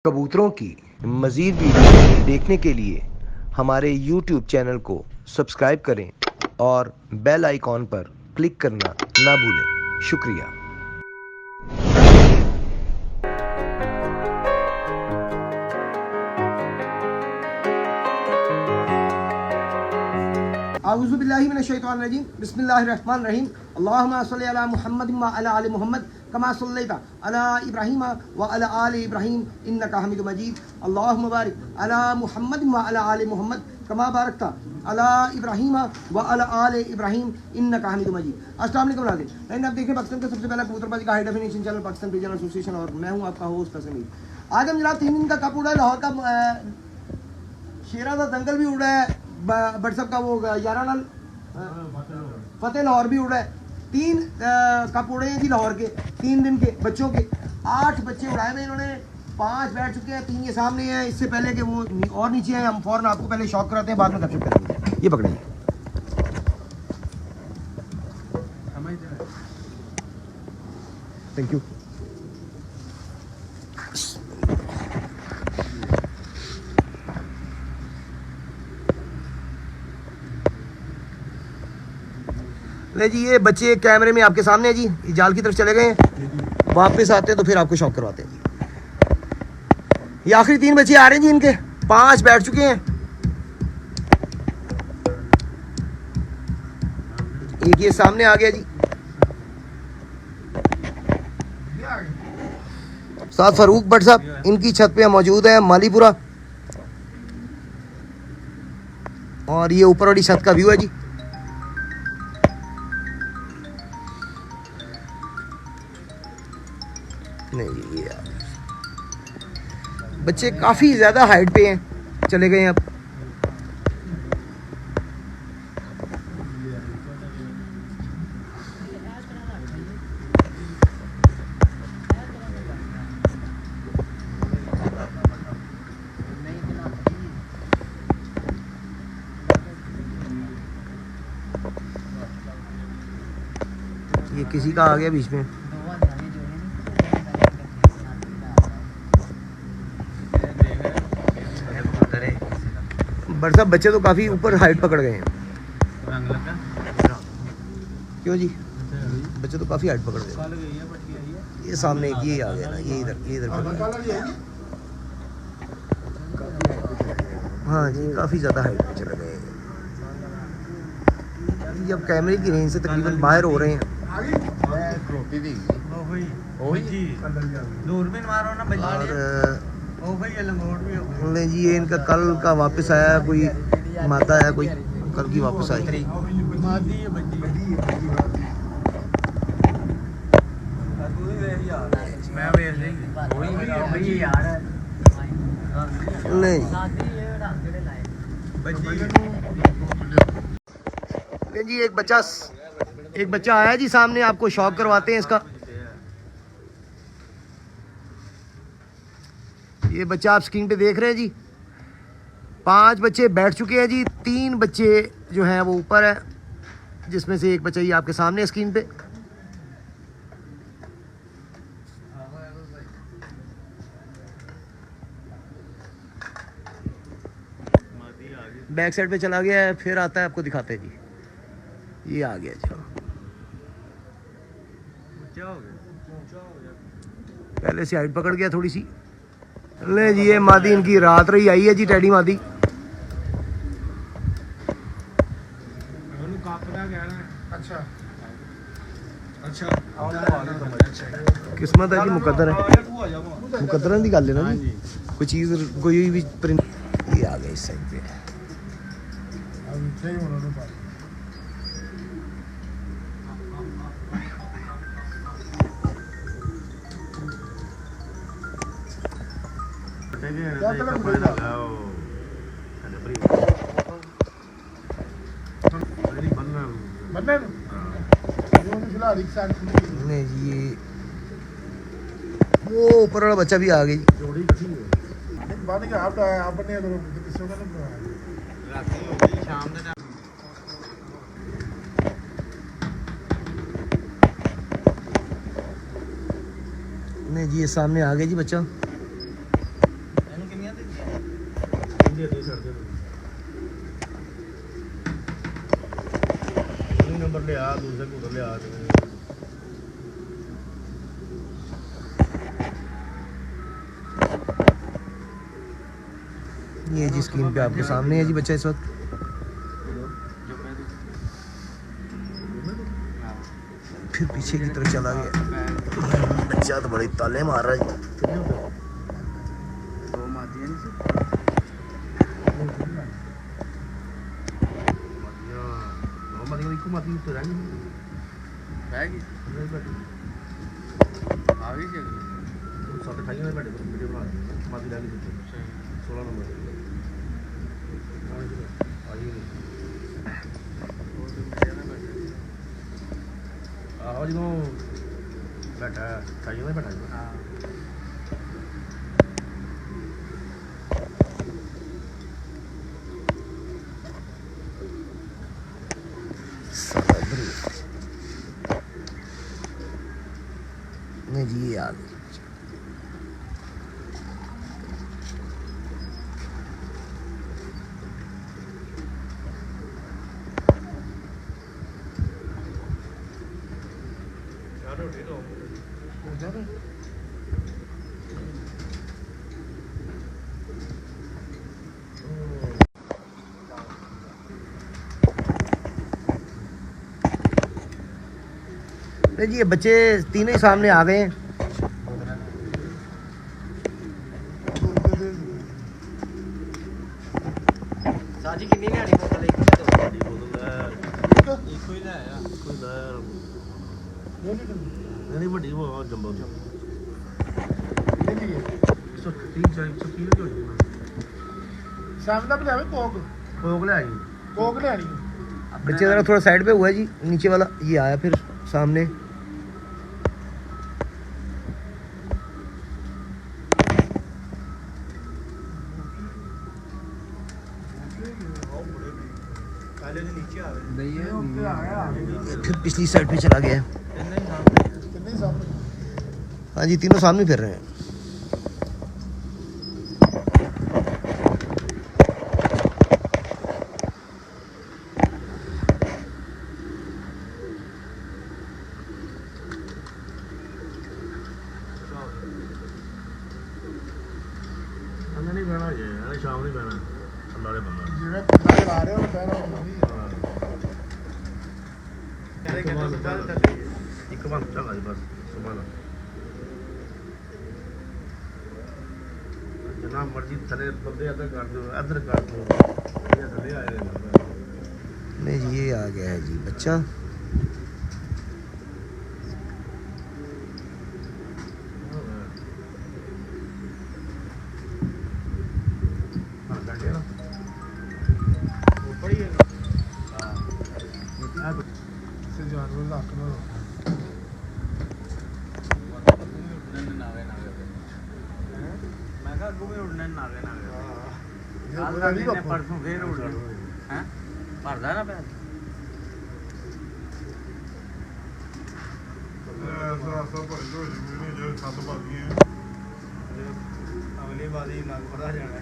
कबूतरों की मज़ीद वीडियो देखने के लिए हमारे YouTube चैनल को सब्सक्राइब करें और बेल आइकॉन पर क्लिक करना ना भूलें। शुक्रिया। आऊज़ुबिल्लाहि मिनश्शैतानिर्रजीम बिस्मिल्लाहिर्रहमानिर्रहीम अल्लाहुम्मा सल्लि अला मुहम्मद व अला आलि मुहम्मद कमा सल्लैता अला इब्राहीम व अला आलि इब्राहीम इन्नका हमीदुम मजीद अल्लाहुम्मा बारिक अला मुहम्मद व अला आलि मुहम्मद कमा बारकता अला इब्राहीम व अला आलि इब्राहीम इन्नका हमीदुम मजीद। अस्सलाम वालेकुम नाज़रीन, अब देखें पाकिस्तान का सबसे पहला कबूतरबाजी का high definition channel Pakistan regional association और मैं हूँ आपका होस्ट हसन। आज हम जनाब 3 दिन का कप उड़ा है, लाहौर का शेरा का दंगल भी उड़ा है, बटसप का वो 11 नल फतेह लाहौर भी उड़ा है। 3 कप उड़े हैं जी लाहौर के 3 दिन के बच्चों के। 8 बच्चे उड़ाए हैं इन्होंने, 5 बैठ चुके हैं, 3 ये सामने हैं। इससे पहले कि वो और नीचे हैं, हम फौरन आपको पहले शॉक कराते हैं, बाद में गपशप करेंगे। ये पकड़ेंगे, थैंक यू। ले जी, ये बच्चे कैमरे में आपके सामने है जी, ये जाल की तरफ चले गए हैं, वापस आते हैं तो फिर आपको शॉक करवाते हैं जी। ये आखिरी 3 बच्चे आ रहे हैं जी, इनके 5 बैठ चुके हैं। एक ये सामने आ गया जी, साथ फारूक भट्ट साहब इनकी छत पे मौजूद है, मालीपुरा। और ये ऊपर वाली छत का व्यू है जी। नहीं, ये बच्चे काफी ज्यादा हाइट पे हैं, चले गए हैं अब। ये किसी का आ गया बीच में। बट सब बच्चे तो काफी ऊपर हाइट पकड़ गए हैं। क्यों जी, बच्चे तो काफी हाइट पकड़ गए। ये सामने एक ये आ गया ना, ये इधर हाँ जी, काफी ज्यादा हाइट पे चले गए। ये अब कैमरे की रेंज से तकरीबन बाहर हो रहे हैं। और जी, ये इनका कल का वापस आया, कोई माता है, कोई कल की वापस आई। नहीं जी, एक बच्चा आया जी सामने, आपको शॉक करवाते हैं इसका। ये बच्चा आप स्क्रीन पे देख रहे हैं जी। 5 बच्चे बैठ चुके हैं जी, 3 बच्चे जो हैं वो ऊपर है, जिसमें से एक बच्चा ये आपके सामने है स्क्रीन पे। बैक साइड पे चला गया है, फिर आता है, आपको दिखाते हैं जी। ये आ गया जी, पहले से हाइट पकड़ गया थोड़ी सी। ले जी, ये मादी इनकी रात रही आई है जी, टैडी मादी। किस्मत है जी, मुकद्दर है, मुकद्दर की गल है ना जी। कोई चीज़ कोई भी परिंद। ये आ गया इस साइड पे। नहीं जी, ये वो ऊपर वाला बच्चा भी आ गई। नहीं जी, ये सामने आ गया जी बच्चा। नंबर लिया दूसरे कूलर लिया ये जी स्क्रीन पे आपके सामने है जी बच्चा इस वक्त। फिर पीछे की तरफ चला गया। बच्चा तो बड़े ताले मार रहा है जी। ਆਹੋ ਜਦੋਂ ਬੈਠਾ ਖਾਈ ਉਹਨੇ ਬੈਠਾ साला इधर ही है। नहीं जी ये आ गई। नहीं जी ये बच्चे तीनों ही सामने आ गए हैं। ਸਾਜੀ ਕਿੰਨੀ ਲਿਆਣੀ ਬੋਤਲ ਇੱਕ ਲੈ ਦੋ ਇੱਕੋ ਹੀ ਲੈ ਆਇਆ ਨਹੀਂ ਵੱਡੀ ਉਹ ਜੰਬੋ ਦੀ ਸ਼ਾਮ ਦਾ ਬਣਾਵੇ ਕੋਕ ਕੋਕ ਲੈ ਆਈ ਕੋਕ ਲੈਣੀ बच्चे जरा थोड़ा साइड पे हुआ है जी। नीचे वाला ये आया फिर सामने। फिर पिछली साइड पे चला गया। ਕਿੰਨੇ ਸਾਹਮਣੇ हाँ जी तीनों सामने फिर रहे हैं। ਅੰਦਰ ਨਹੀਂ ਬਹਿਣਾ ਜੇ ਨਾਲੇ ਸ਼ਾਮ ਨੂੰ ਬਹਿਣਾ ਅੱਲਾ ਦੇ ਬੰਦਾ ਜਿਹੜਾ ਬੰਦਾ ਚਲਾ ਰਿਹਾ ਉਹ ਬਹਿਣਾ ਹੁੰਦਾ ਨਹੀਂ ਇੱਕ ਵਾਰ ਚੱਲ ਜੀ ਬਸ ਸੁਬਾਨਾ ਜਿੰਨਾ ਮਰਜ਼ੀ ਥੱਲੇ ਬੰਦੇ ਅੱਧਰ ਕਰ ਦਿਓ ਅੱਧਰ ਕਰ ਦਿਓ ਇਹ ਥੱਲੇ ਆਏ ਨੇ नहीं जी ये आ गया है जी बच्चा। ਕਿਸੇ ਜਾਨਵਰ ਦਾ ਹੱਕ ਨਾ ਮੈਂ ਕਿਹਾ ਅੱਗੋਂ ਵੀ ਉੜਨੇ ਨਾਗੇ ਇਹ ਬੋਲਾ ਨਹੀਂ ਪਰਸੋਂ ਫੇਰ ਉੜਨੇ ਹੈ ਭਰਦਾ ਨਾ ਪੈਸੇ ਅਗਲੀ ਵਾਰੀ ਲੱਗ ਪੜਾ ਜਾਣਾ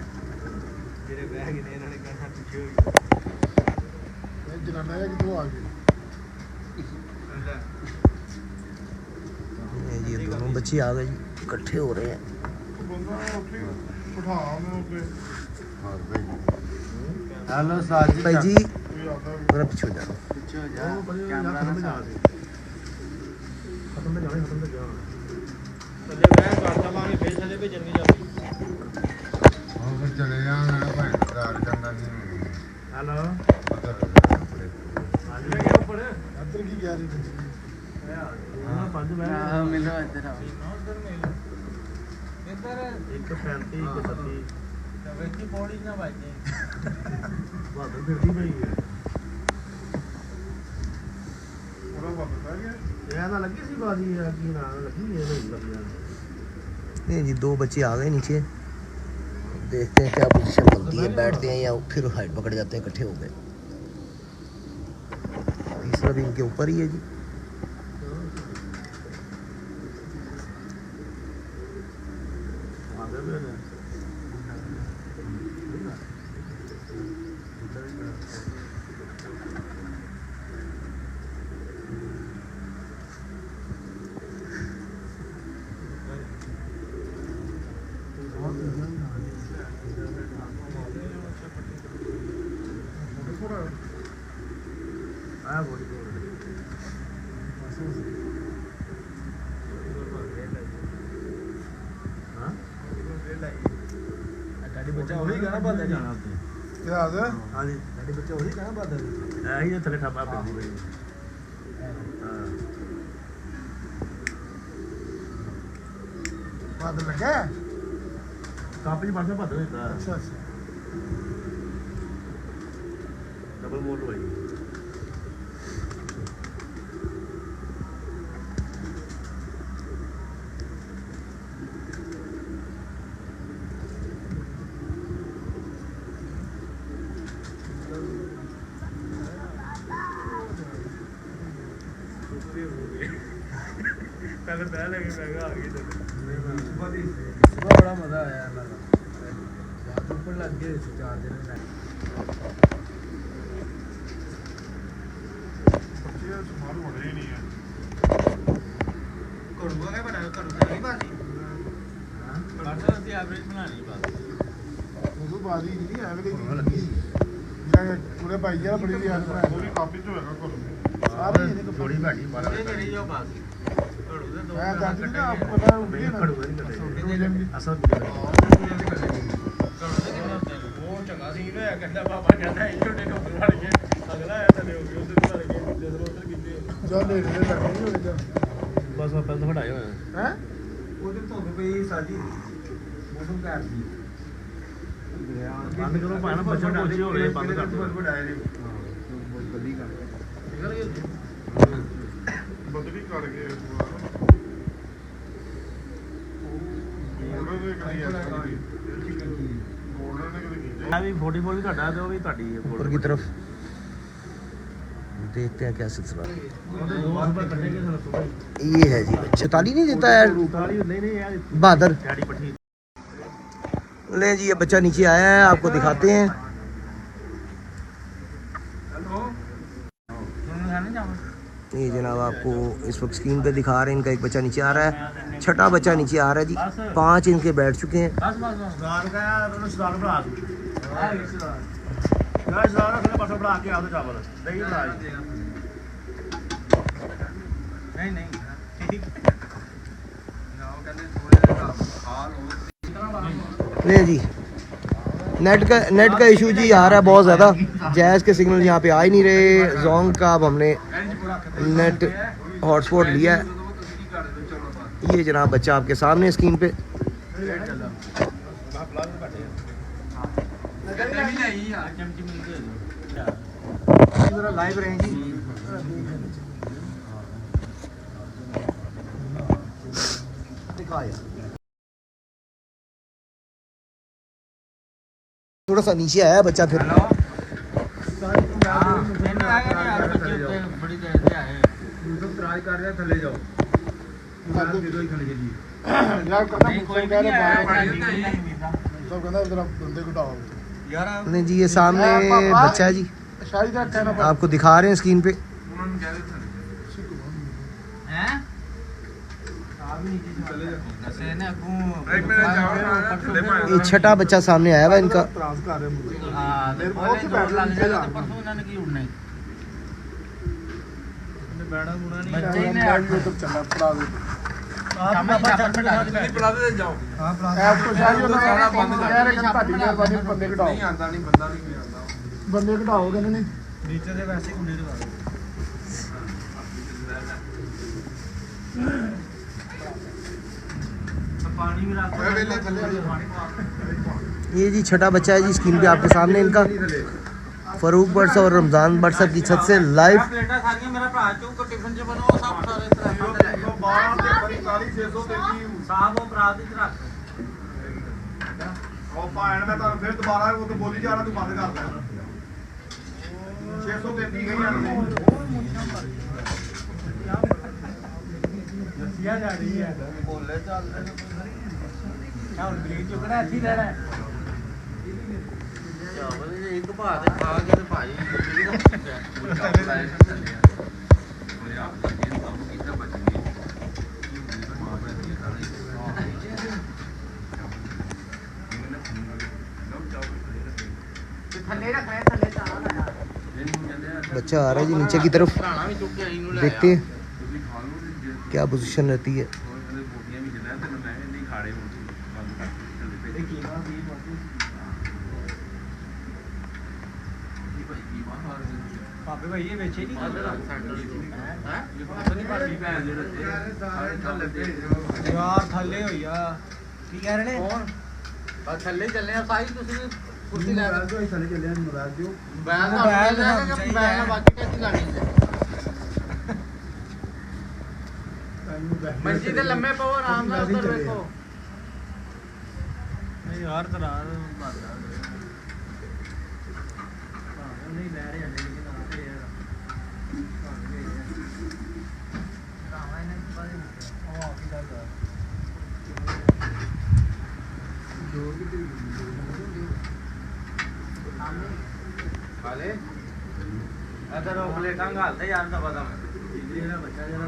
ਜਿਹੜੇ ਬਹਿ ਗਏ ਨੇ ਇਹਨਾਂ ਨੇ ਕਹਿਣਾ ਪਿੱਛੇ ਹੋ ਗਏ ਇਹ ਜਨਾਨਾ ਕਿੱਥੋਂ ਆ ਗਈ ये जी ये दोनों बच्चे आ गए जी इकट्ठे हो रहे हैं। ਬੰਦਾ ਉੱਥੇ ਬਿਠਾ ਉਹਨੂੰ ਕਿ ਹੈਲੋ ਸਾਜੀ भाई जी ਕੋਈ ਆਦਾ जरा पीछे हो जाओ। ਪਿੱਛੇ ਹੋ ਜਾ ਕੈਮਰਾ ਕੈਮਰਾ ਨਾ ਨਾ ਜਾ ਖਤਮ ਤੇ ਜਾਣੇ ਖਤਮ ਤੇ ਜਾ ਥੱਲੇ ਬਹਿ ਕਰ ਦਵਾਂਗੇ ਫੇਰ ਥੱਲੇ ਭੇਜਣ ਨਹੀਂ ਜਾਂਦੀ ਉਹ ਫਿਰ ਚਲੇ ਜਾਣਾ ਭਾਈ ਦਾ ਚੰਗਾ ਨਹੀਂ ਹੈਲੋ ਲੈ ਗਿਆ ਉੱਪਰ ਅੰਦਰ ਕੀ ਗਿਆ ਨਹੀਂ ਹਾਂ ਪੰਜ ਬੈ ਮਿਲੋ ਇੱਧਰ ਆ ਇੱਧਰ ਇੱਕ 35 ਇੱਕ 32 ਵੇਖੀ ਪੌੜੀ ਨਾ ਵੱਜੇ ਬਾਦਰ ਫਿਰਦੀ ਪਈ ਹੈ ਉਹਦਾ ਬੰਦ ਪੈ ਗਿਆ ਇਹ ਨਾ ਲੱਗੀ ਸੀ ਬਾਜੀ ਆ ਕੀ ਨਾ ਲੱਗੀ ਇਹ ਨਹੀਂ ਲੱਗਿਆ ये जी दो बच्चे आ गए नीचे। देखते हैं क्या पोजीशन बनती है, बैठते हैं या फिर हाइट पकड़ जाते हैं, इकट्ठे हो गए। तीसरा भी इनके ऊपर ही है जी। ਆਦੇ ਵੀ ਨੇ ਸਾਡੀ ਬੱਚਾ ਉਹੀ ਕਹਿਣਾ ਬਾਦਰ ਜਾਣਾ ਉੱਤੇ ਯਾਦ ਹੈ ਹਾਂਜੀ ਸਾਡੇ ਬੱਚੇ ਉਹੀ ਕਹਿਣਾ ਬਾਦਲ ਐਹੀ ਥੱਲੇ ਠਾਪਾ ਪੈਂਦੀ ਬਈ ਹਾਂ ਬਾਦਲ ਲੱਗਾ ਕਾਪੀ ਪਾਸੇ ਭੱਜ ਦਿੱਤਾ ਅੱਛਾ ਅੱਛਾ ਡਬਲ ਮੋਡ ਹੋਈ ਪਹਿਲੇ ਬਹਿ ਲੈ ਕੇ ਮੈਂ ਕਿਹਾ ਆ ਗਈ ਤੇ बड़ा मजा आया अल्लाह का ऊपर लग गए 4 दिन में ਬੱਚੇ ਸਮਾਰੂ ਹੋਣੇ ਹੀ ਨਹੀਂ ਹੈ ਘੜੂਆ ਕੇ ਬਣਾਇਆ ਘੜੂਆ ਨਹੀਂ ਬਾਜੀ परसों से एवरेज बनानी बस ਉਦੋਂ ਬਾਦੀ ਨਹੀਂ ਐਵੇਂ ਦੀ ਲੱਗੀ ਜਿਹੜਾ ਪੂਰੇ ਭਾਈ ਜਿਹੜਾ ਬੜੀ ਦੀ ਹਾਲ ਬਣਾਇਆ ਉਹ ਵੀ ਕਾਪੀ ਚ ਹੋਏਗਾ ਕੋਲ ਸਾਰੇ ਇਹਨੇ ਥੋੜੀ ਘਾਟੀ ਮਾਰਾ ये करी जाओ बस घड़ू दे दो ਮੈਂ ਜਾਂਦੀ ਨਾ ਆਪ ਪਤਾ ਹੁੰਦੀ ਹੈ ਨਾ ਘੜੂਆ ਨਹੀਂ ਕੱਟੇ ਅਸਲ वो चंगा सीन होया कहंदा पापा कहंदा ये छोटे टोपे वाले के अगला आया तले हो गया उधर वाले के जिधर उधर गिनते ਜਾਂ ਲੈ ਲੈ ਲੱਗੇ ਨਹੀਂ ਹੋਏਗਾ ਬਸ ਆਪਾਂ ਤਾਂ ਹਟਾਏ ਹੋਏ ਹੈ उधर धुप पई साडी मौसम घट दी ਬੰਦ ਕਰੋ ਭਾਣਾ ਬੱਚਾ ਪਹੁੰਚੇ ਹੋ ਰਹੇ ਬੰਦ ਕਰ ਦਿਓ गली का निकल गए ਬਦਲੀ ਕਰ ਗਏ ਉਹਨਾਂ ਨੇ ਕਦੀ ਐਸਾ ਉਹਨਾਂ ਨੇ ਕਦੀ ਕੀਤਾ ਆ ਵੀ 44 ਵੀ ਤੁਹਾਡਾ ਤੇ ਉਹ ਵੀ ਤੁਹਾਡੀ ਹੈ ऊपर की तरफ देखते हैं क्या सिलसिला है। ਉਹਦੇ ਦੋ ਸੁਬਾ ਕੱਟੇਗੇ ਸਾਨੂੰ ਸੁਬਾ ये है जी 46 नहीं देता यार ਤਾਲੀ ਨਹੀਂ ਨਹੀਂ ਯਾਰ बहादुर। ਡੈਡੀ ਪੱਠੀ ले जी ये बच्चा नीचे आया है, आपको दिखाते हैं। ये जनाब आपको इस वक्त स्क्रीन पे दिखा रहे हैं, इनका एक बच्चा नीचे आ रहा है, छठा बच्चा नीचे आ रहा है जी। 5 इनके बैठ चुके हैं। ਬਸ ਬਸ ਬਸ ਗਾਰ ਕਾ ਉਹਨੂੰ ਸਦਾਰ ਬਣਾ ਗਾਰ ਸਦਾਰ ਰੱਖਣੇ ਪਾਸੋਂ ਬਣਾ ਕੇ ਆਉਂ ਚਾਵਲ ਦਹੀਂ ਬਣਾ ਜੀ नहीं नहीं ठीक ले जी नेट का इशू जी आ रहा है बहुत ज़्यादा। जैज़ के सिग्नल यहाँ पे आ ही नहीं रहे। जोंग का अब हमने नेट हॉटस्पॉट लिया है। ये जनाब बच्चा आपके सामने स्क्रीन पे। लाइव रहेंगी थोड़ा सा नीचे आया बच्चा फिर। बड़ी देर से आए YouTube ਤਰਾਜ ਕਰ ਰਿਹਾ ਥੱਲੇ ਜਾਓ ਜਦੋਂ ਹੀ ਥੱਲੇ ਚੱਲੀ ਯਾਰ ਕਹਿੰਦਾ नहीं कोई ਕਹਿ नहीं ਰਿਹਾ आया ਬਾਹਰ नहीं मिलता ਸਭ ਕਹਿੰਦਾ ਜਰਾ ਬੰਦੇ ਘਟਾਓ यार नहीं जी ये सामने बच्चा है जी, ਸ਼ਾਇਦ ਦਾ ਕਹਿਣਾ आपको दिखा रहे हैं स्क्रीन पे। हैं ये छठा बच्चा सामने आया हुआ है इनका। ਇਤਰਾਜ਼ ਕਰ ਰਹੇ ਮੁझे हां मेरे बहुत ही बैठ लग गया। परसों उन्होंने की उड़ना ਬੈਣਾ ਬੁਣਾ ਨਹੀਂ बच्चे ही ने YouTube ਚੱਲਾ ਪੜਾ ਦੇ पिला दे जाओ ਐਪ ਤੋਂ ਸ਼ਾਇਦ ਉਹਨਾਂ ਸਾਰਾ ਬੰਦ ਕਹਿ ਰਹੇ ਕਿ ਤੁਹਾਡੀ ਮਿਹਰਬਾਨੀ ਬੰਦੇ ਘਟਾਓ नहीं आंदा नहीं बंदा नहीं आंदा ਬੰਦੇ ਘਟਾਓ ਕਹਿੰਦੇ ਨੇ नीचे से वैसे ही उन्हें लगा पानी भी रख ये जी छठा बच्चा है जी स्क्रीन पे आपके सामने इनका। फरूक बट और रमजान बट की छत से लाइव। प्लेटा सारियां मेरा भरा चौक टिफिन च बनाओ सब सारे तरह से ले जाओ साहब वो प्रात च रख ਉਹ ਭਾਣ ਮੈਂ ਤਾਂ ਫਿਰ ਦੁਬਾਰਾ ਉਹ ਤੋਂ ਬੋਲੀ ਜਾ ਰਿਹਾ ਤੂੰ ਬੰਦ ਕਰ ਦੇ 633 ਗਈ ਆ नसिया जा रही है बोले चल क्या उन ब्रीज चुकना अच्छी ले रहा है ਚਾਵਲ ਇੱਕ ਭਾਅ ਤੇ ਖਾ ਕੇ ਤੇ ਭਾਈ ਥੱਲੇ ਰੱਖ ਲੈ ਥੱਲੇ ਚਾਵਲ ਆਇਆ बच्चा आ रहा है जी नीचे की तरफ। ਭਰਾਣਾ ਵੀ ਚੁੱਕ ਕੇ ਆਈ ਨੂੰ ਲੈ देखते हैं क्या पोजीशन रहती है। ਭਾਬੇ ਭਾਈ ਇਹ ਵੇਚੇ ਨਹੀਂ ਆਦਰ ਸੈਂਟਰ ਹੈ ਨਹੀਂ ਭਾਬੀ ਭੈਣ ਦੇ ਰੱਤੇ ਸਾਰੇ ਥੱਲੇ ਭੇਜ ਦਿਓ ਯਾਰ ਥੱਲੇ ਹੋਈ ਆ ਕੀ ਕਹਿ ਰਹੇ ਨੇ ਕੌਣ ਬਸ ਥੱਲੇ ਚੱਲੇ ਆ ਸਾਈ ਤੁਸੀਂ ਕੁਰਸੀ ਲੈ ਕੇ ਥੱਲੇ ਚੱਲਿਆ ਮਰਾਜ ਦਿਓ ਬੈਲ ਬੈਲ ਬੈਲ ਚਾਹੀਦਾ ਬੈਲ ਬਾਕੀ ਕਿੱਥੇ ਲਾਣੀ ਹੈ ਮੰਜੀ ਤੇ ਲੰਮੇ ਪਵੋ ਆਰਾਮ ਨਾਲ ਉੱਧਰ ਵੇਖੋ ਨਹੀਂ ਯਾਰ ਤਰਾ ਮਾਰਦਾ ਨਹੀਂ ਲੈ ਰਹੇ ਅੰਡੇ ਕਿ ਨਾ ਤੇ ਯਾਰ ਰਾਮਾ ਇਹਨੇ ਬਾਰੇ ਉਹ ਆ ਕੀ ਕਰਦਾ ਹਾਲੇ ਅਦਰ ਉਹ ਪਲੇਟਾਂ ਘਾਲਦੇ ਯਾਰ ਦਾ ਪਤਾ ਜਿਹੜਾ ਬੱਚਾ ਜਿਹੜਾ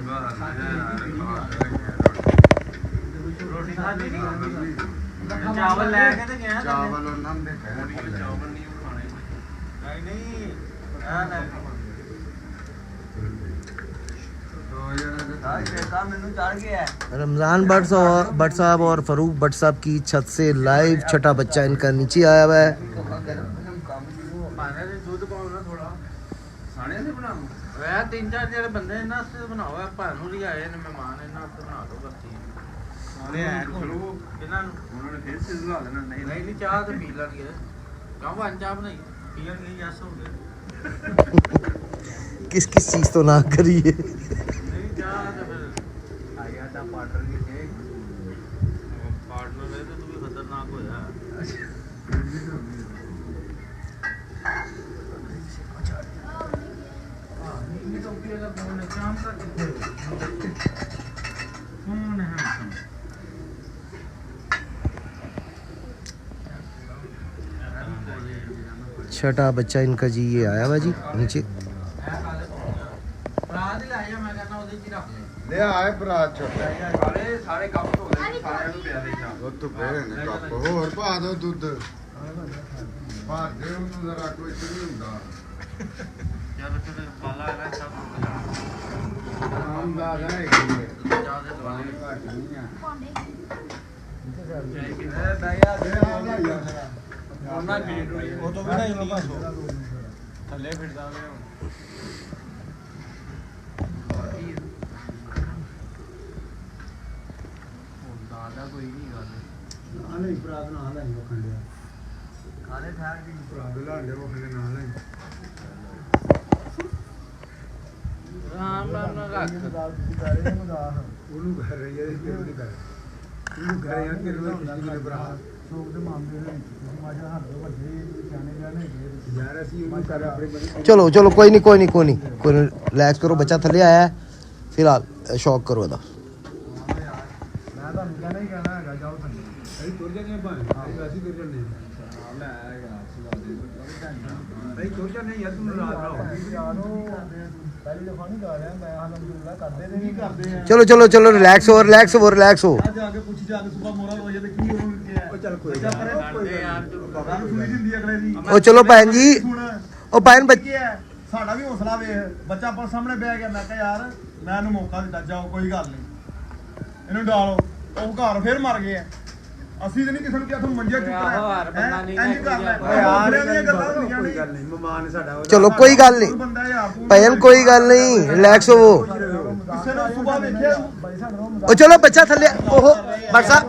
ਰੋਟੀ ਖਾਦੀ ਨਹੀਂ ਚਾਵਲ ਲੈ ਕੇ ਤੇ ਗਿਆ ਚਾਵਲ ਉਹਨਾਂ ਦੇ ਕਹਿਣ ਚਾਵਲ ਨਹੀਂ ਖਾਣੇ ਨਹੀਂ ਆ ਲੈ मैनू चढ़ गया रमज़ान भट्ट साहब और फरूक भट्ट साहब की छत से लाइव छठा बच्चा इनका नीचे आया हुआ है। ਪਾਣੇ ਦੇ ਦੁੱਧ ਪਾਉ ਨਾ ਥੋੜਾ ਸਾਣੇ ਦੇ ਬਣਾਉ ਵੇ ਤਿੰਨ ਚਾਰ ਜਿਹੜੇ ਬੰਦੇ ਇਹਨਾਂ ਵਾਸਤੇ ਬਣਾਓ ਆ ਭਾਨੂੰ ਲਈ ਆਏ ਨੇ ਮਹਿਮਾਨ ਇਹਨਾਂ ਵਾਸਤੇ ਬਣਾ ਦੋ ਬੱਤੀ सारे है ਚਲੋ ਇਹਨਾਂ ਨੂੰ ਉਹਨਾਂ ਨੇ ਫੇਰ ਸਿੱਧਾ ਦੇਣਾ ਨਹੀਂ ਨਹੀਂ ਚਾਹ ਤੇ ਪੀ ਲੈਣਗੇ ਕਿਉਂ ਬਣ ਚਾਹ ਬਣਾਈ पियन गई यस हो गया किस किस चीज़ तो ना करिए। ਨਹੀਂ ਚਾਹ ਤੇ ਫਿਰ आया था पार्टनर की थे ਪਾਰਟਨਰ ਵੇ ਤੇ ਤੂੰ ਵੀ ਖਤਰਨਾਕ ਹੋਇਆ ਨਹੀਂ ਤਾਂ ਕੀ ਇਹਦਾ ਫੋਨ ਸ਼ਾਮ ਤੱਕ ਫੋਨ ਹੈ छठा बच्चा इनका जी ये आया हुआ जी नीचे। ਰਾਤ ਹੀ ਲਾਇਆ ਮੈਂ ਕਹਿੰਦਾ ਉਹਦੇ ਚ ਹੀ ਰੱਖ ਲੈ ਲੈ ਆਏ ਬਰਾਤ ਛੋਟਾ ਸਾਰੇ ਕੱਪ ਧੋ ਲੈ ਸਾਰਿਆਂ ਨੂੰ ਪਿਆ ਦੇ ਚਾਹ ਦੁੱਧ ਪਏ ਨੇ ਕੱਪ ਹੋਰ ਪਾ ਦੋ ਦੁੱਧ ਪਾ ਦੇ ਉਹਨੂੰ ਜ਼ਰਾ ਕੋਈ ਨਹੀਂ ਹੁੰਦਾ ਚੱਲ ਫਿਰ ਬਾਲਾ ਹੈ ਸਭ ਆਮ ਦਾ ਹੈਗੀ ਚਾਹ ਦੇ ਦਵਾਈ ਘੱਟ ਨਹੀਂ ਆ ਉਹਨਾਂ ਗੇਟ ਹੋਈ वो तो भी नहीं थल्ले फिरदा वे दादा कोई नहीं गल ਆਲੇ ਬਰਾਤ ਨਾਲ ਆਲੇ ਵਖੰਡਿਆ खाने ठहर की ਬਰਾਤ ਲਾਂਡੇ ਵਖੰਡੇ ਨਾਲ ਆਲੇ ਰਾਮ ਰਾਮ ਨਾਲ ਰੱਖ ਉਹਨੂੰ ਘਰ ਰਹੀ ਹੈ ਕਿ ਉਹਨੂੰ ਘਰ ਉਹਨੂੰ ਘਰ ਆ ਕਿ ਉਹਨੂੰ ਬਰਾਤ ਸ਼ੌਕ ਦੇ ਮਾਮਲੇ ਦੇ ਵਿੱਚ ਮਾਜਾ ਹੱਥ ਵੱਡੇ ਸਿਆਣੇ ਜਾਣੇ ਯਾਰ ਅਸੀਂ ਉਹਨੂੰ ਕਰ ਆਪਣੇ ਬੰਦੇ चलो चलो कोई नहीं रिलैक्स करो बच्चा थले आया है फिलहाल शौक करो ਇਹਦਾ। ਮੈਂ ਤੁਹਾਨੂੰ ਕਹਿਣਾ ਹੀ ਕਹਿਣਾ ਹੈਗਾ ਜਾਓ ਥੱਲੇ ਅਸੀਂ ਤੁਰ ਜਾਂਦੇ ਹਾਂ ਭਾਵੇਂ ਅਸੀਂ ਤੁਰ ਜਾਂਦੇ ਹਾਂ ਲੈ ਯਾਰ ਸੁਣਾ ਦੇ ਅਸੀਂ ਤੁਰ ਜਾਂਦੇ ਯਾਰ ਤੂੰ ਰਾਤ ਰਹੋ ਪਹਿਲੀ ਦਫਾ ਨਹੀਂ ਗਾ ਰਿਹਾ ਮੈਂ ਅਲਹਮਦੁਲਿਲਾ ਕਰਦੇ ਨੇ ਕੀ ਕਰਦੇ ਆ चलो रिलैक्स हो ਜਾ ਕੇ ਪੁੱਛ ਜਾ ਕੇ ਸੁਬਾ ਮੋਰਲ ਹੋ ਜਾਏ ਤੇ ਕੀ ਉਹਨੂੰ ਕਿਹਾ ਉਹ ਚੱਲ ਕੋਈ ਗੱਲ ਯਾਰ ਬਾਬਾ ਨੂੰ ਸੁਣੀ ਦਿੰਦੀ ਅਗਲੇ ਦੀ ओ चलो भैन जी ओ भैन बच ਕੀ ਹੈ ਸਾਡਾ ਵੀ ਹੌਸਲਾ ਵੇਖ ਬੱਚਾ ਆਪਾਂ ਸਾਹਮਣੇ ਬਹਿ ਗਿਆ ਮੈਂ ਕਿਹਾ ਯਾਰ ਮੈਂ ਇਹਨੂੰ ਮੌਕਾ ਦਿੱਤਾ ਜਾਓ ਕੋਈ ਗੱਲ ਨਹੀਂ ਇਹਨੂੰ ਡਾਲੋ ਉਹ ਘਰ ਫੇਰ ਮਰ ਗਏ ਆ ਅਸੀਂ ਤੇ ਨਹੀਂ ਕਿਸੇ ਨੂੰ ਕਿਹਾ ਤੁਹਾਨੂੰ ਮੰਜਿਆ ਚੁੱਕਣਾ ਆਹੋ, ਹਰ ਬੰਦਾ ਨਹੀਂ ਇੰਜ ਕਰ ਲੈ ਓਏ ਯਾਰ ਦੀਆਂ ਗੱਲਾਂ ਹੁੰਦੀਆਂ ਕੋਈ ਗੱਲ ਨਹੀਂ ਮਹਿਮਾਨ ਸਾਡਾ चलो कोई गल नहीं ਬੰਦਾ ਯਾਰ ਤੂੰ भैन कोई गल नहीं रिलैक्स हो। ਕਿਸੇ ਨੂੰ ਸੁਬਾ ਵੇਖਿਆ ओ चलो बच्चा थले ओहो भट्ट साहब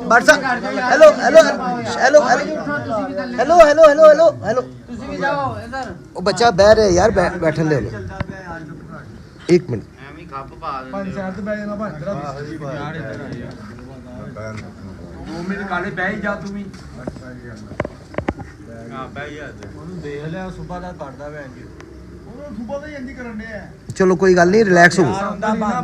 हेलो ਤੁਸੀਂ ਵੀ ਜਾਓ ਇਧਰ ओ बच्चा बह रहे यार बैठन दे एक मिनट ਐਵੇਂ ਖੱਪ ਪਾ ਪੰਜ ਦਿੰਦੇ ਸ਼ਹਿਰ ਤੇ ਬੈ ਜਾਣਾ ਭਾਂ ਤੇਰਾ ਯਾਰ ਇੱਧਰ ਆ ਜਾ ਬੈਲ 2 ਮਿੰਟ ਕਾਲੇ ਬਹਿ ਜਾ ਤੂੰ ਵੀ ਹਾਂ ਬਹਿ ਜਾ ਉਹਨੂੰ ਦੇਖ ਲਿਆ ਸੁਬਾ ਦਾ ਕਰਦਾ ਭੈਣ ਜੀ ਉਹ ਸੁਬਾ ਦਾ ਹੀ ਇੰਜ ਕਰਨ ਦੇ ਆ चलो कोई गल नहीं रिलैक्स हो। ਹੁੰਦਾ ਬੰਦਾ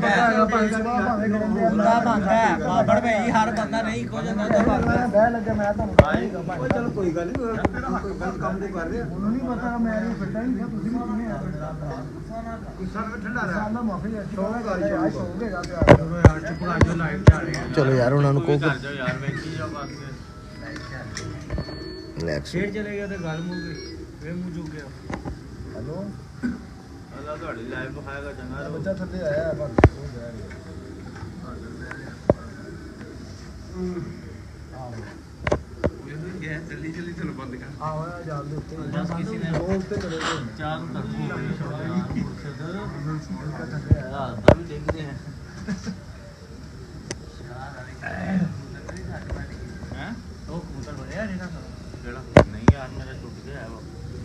ਹੁੰਦਾ ਬੰਦਾ ਬਾਬੜ ਭਾਈ ਹਰ ਬੰਦਾ ਨਹੀਂ ਇੱਕੋ ਜਿਹਾ ਹੁੰਦਾ ਬੰਦਾ ਬਹਿ ਲੱਗਾ ਮੈਂ ਤੁਹਾਨੂੰ ਆਏਗਾ ਭਾਈ ਚਲੋ ਕੋਈ ਗੱਲ ਨਹੀਂ ਕੋਈ ਗੱਲ ਕੰਮ ਦੇ ਕਰ ਰਿਹਾ ਉਹਨੂੰ ਨਹੀਂ ਪਤਾ ਮੈਂ ਇਹ ਫਿੱਟਾ ਹੀ ਨਹੀਂ ਤੁਸੀਂ ਵੀ ਕਿਵੇਂ ਆ ਗੁੱਸਾ ਨਾਲ ਠੰਡਾ ਰਿਹਾ ਸਾਲਾ ਮਾਫੀ ਹੈ ਸ਼ੌਕ ਆ ਯਾਰ ਸ਼ੌਕ ਹੈਗਾ ਪਿਆਰ ਚਲੋ ਯਾਰ ਚੁੱਪ ਕਰ ਜਾ ਲਾਈਵ ਚੱਲ ਰਹੀ ਹੈ चलो यार उन्होंने को ਕਰ ਜਾ ਯਾਰ ਵੇਖੀ ਜਾ ਬਸ रिलैक्स ਛੇੜ ਚਲੇ ਗਿਆ ਤੇ ਗੱਲ ਮੁੱਕ ਗਈ ਵੇ ਮੂੰਹ ਚੁੱਕ ਗਿਆ ਹੈਲੋ ਅੱਲਾ ਤੁਹਾਡੀ ਲਾਈਵ ਵਿਖਾਏਗਾ ਚੰਗਾ ਰਹੋ ਬੱਚਾ ਥੱਲੇ ਆਇਆ ਬਸ ਹੋ ਗਿਆ जल्दी जल्दी चलो बंद कर ਆਹੋ ਆ ਜਾਲ ਦੇ ਉੱਤੇ बस किसी ने ਉਹ ਉੱਤੇ ਚਲੇ ਗਏ चाल तड़कू भी देखते हैं हैं तो कबूतर बढ़िया जेड़ा नहीं यार मेरा टूट गया है वो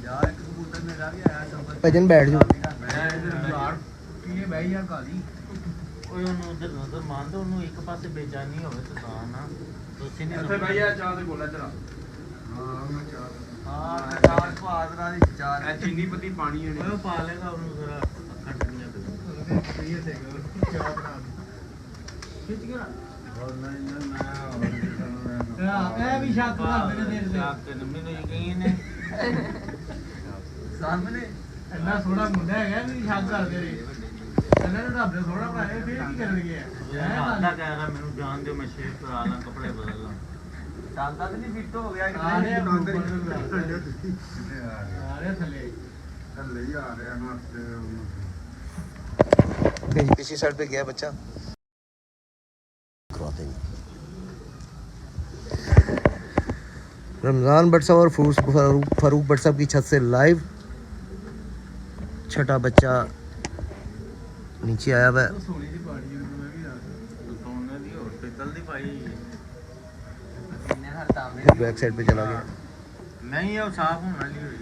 यार एक कबूतर मेरा भी आया सब ਭਜਨ ਬੈਠ ਜਾਓ यार ਕੀ ਬਹਿ ਜਾ ਕਾਲੀ ਓਏ ਉਹਨੂੰ ਉਧਰ ਮੰਨ ਦੋ ਉਹਨੂੰ ਇੱਕ ਪਾਸੇ ਬੇਚੈਨੀ ਹੋਵੇ ਤਾਂ ਤਾਂ ਨਾ ਤੁਸੀਂ ਨਹੀਂ ਇੱਥੇ ਬਈਆ ਚਾਹ ਤੇ ਬੋਲਾ ਜਰਾ ਹਾਂ ਮੈਂ ਚਾਹ ਹਾਂ ਚਾਰ ਸਵਾਦ ਨਾਲ ਚਾਰ ਇਹ ਚੀਨੀ ਪੱਤੀ ਪਾਣੀ ਹੈ ਉਹ ਪਾ ਲੇਗਾ ਉਹਨੂੰ ਜ਼ਰਾ ਕੱਟਣੀਆਂ ਤੇ ਇਹ ਤੇ ਚਾਹ ਬਣਾ ਖਿੱਚ ਕੇ ਹੋਰ ਨਹੀਂ ਨਾ ਇਹ ਵੀ ਸ਼ੱਕ ਕਰਦੇ ਨੇ ਦੇਰ ਆਪ ਤੇ ਮੈਨੂੰ ਯਕੀਨ ਹੈ ਸਾਹਮਣੇ ਇੰਨਾ ਸੋਹਣਾ ਮੁੰਡਾ ਹੈਗਾ ਵੀ ਸ਼ੱਕ ਕਰਦੇ ਨੇ ਇਹਨਾਂ ਨੇ ਰੱਬ ਦੇ ਸੋਹਣਾ ਬਣਾਇਆ ਫਿਰ ਕੀ ਕਰਨਗੇ ਇਹ ਬੰਦਾ ਕਹਿ ਰਿਹਾ ਮੈਨੂੰ ਜਾਣ ਦਿਓ ਮੈਂ ਸ਼ੇਪ ਕਰਾ ਲਾਂ ਕੱਪੜੇ ਬਦਲ ਲਾਂ ਚੱਲਦਾ ਤੇ ਨਹੀਂ ਫਿੱਟ ਹੋ ਗਿਆ ਆ ਰਹੇ ਦੁਕਾਨ ਤੇ ਆ ਰਹੇ ਥੱਲੇ ਥੱਲੇ ਹੀ ਆ ਰਿਹਾ ਨਾ ਤੇ इसी साइड पे गया बच्चा करवाते नहीं। रमज़ान भट्ट साहब और फारूक भट्ट साहब की छत से लाइव। छठा बच्चा नीचे आया हुआ है। ਸੋਹਣੀ ਦੀ ਬਾੜੀ ਨੂੰ ਮੈਂ ਵੀ ਰਾਤ ਦੁਕਾਨਾਂ ਦੀ ਹਸਪੀਟਲ ਦੀ ਪਾਈ बैक साइड पे चला गया। ਨਹੀਂ ਉਹ ਸਾਫ ਹੋਣ ਵਾਲੀ ਹੋਈ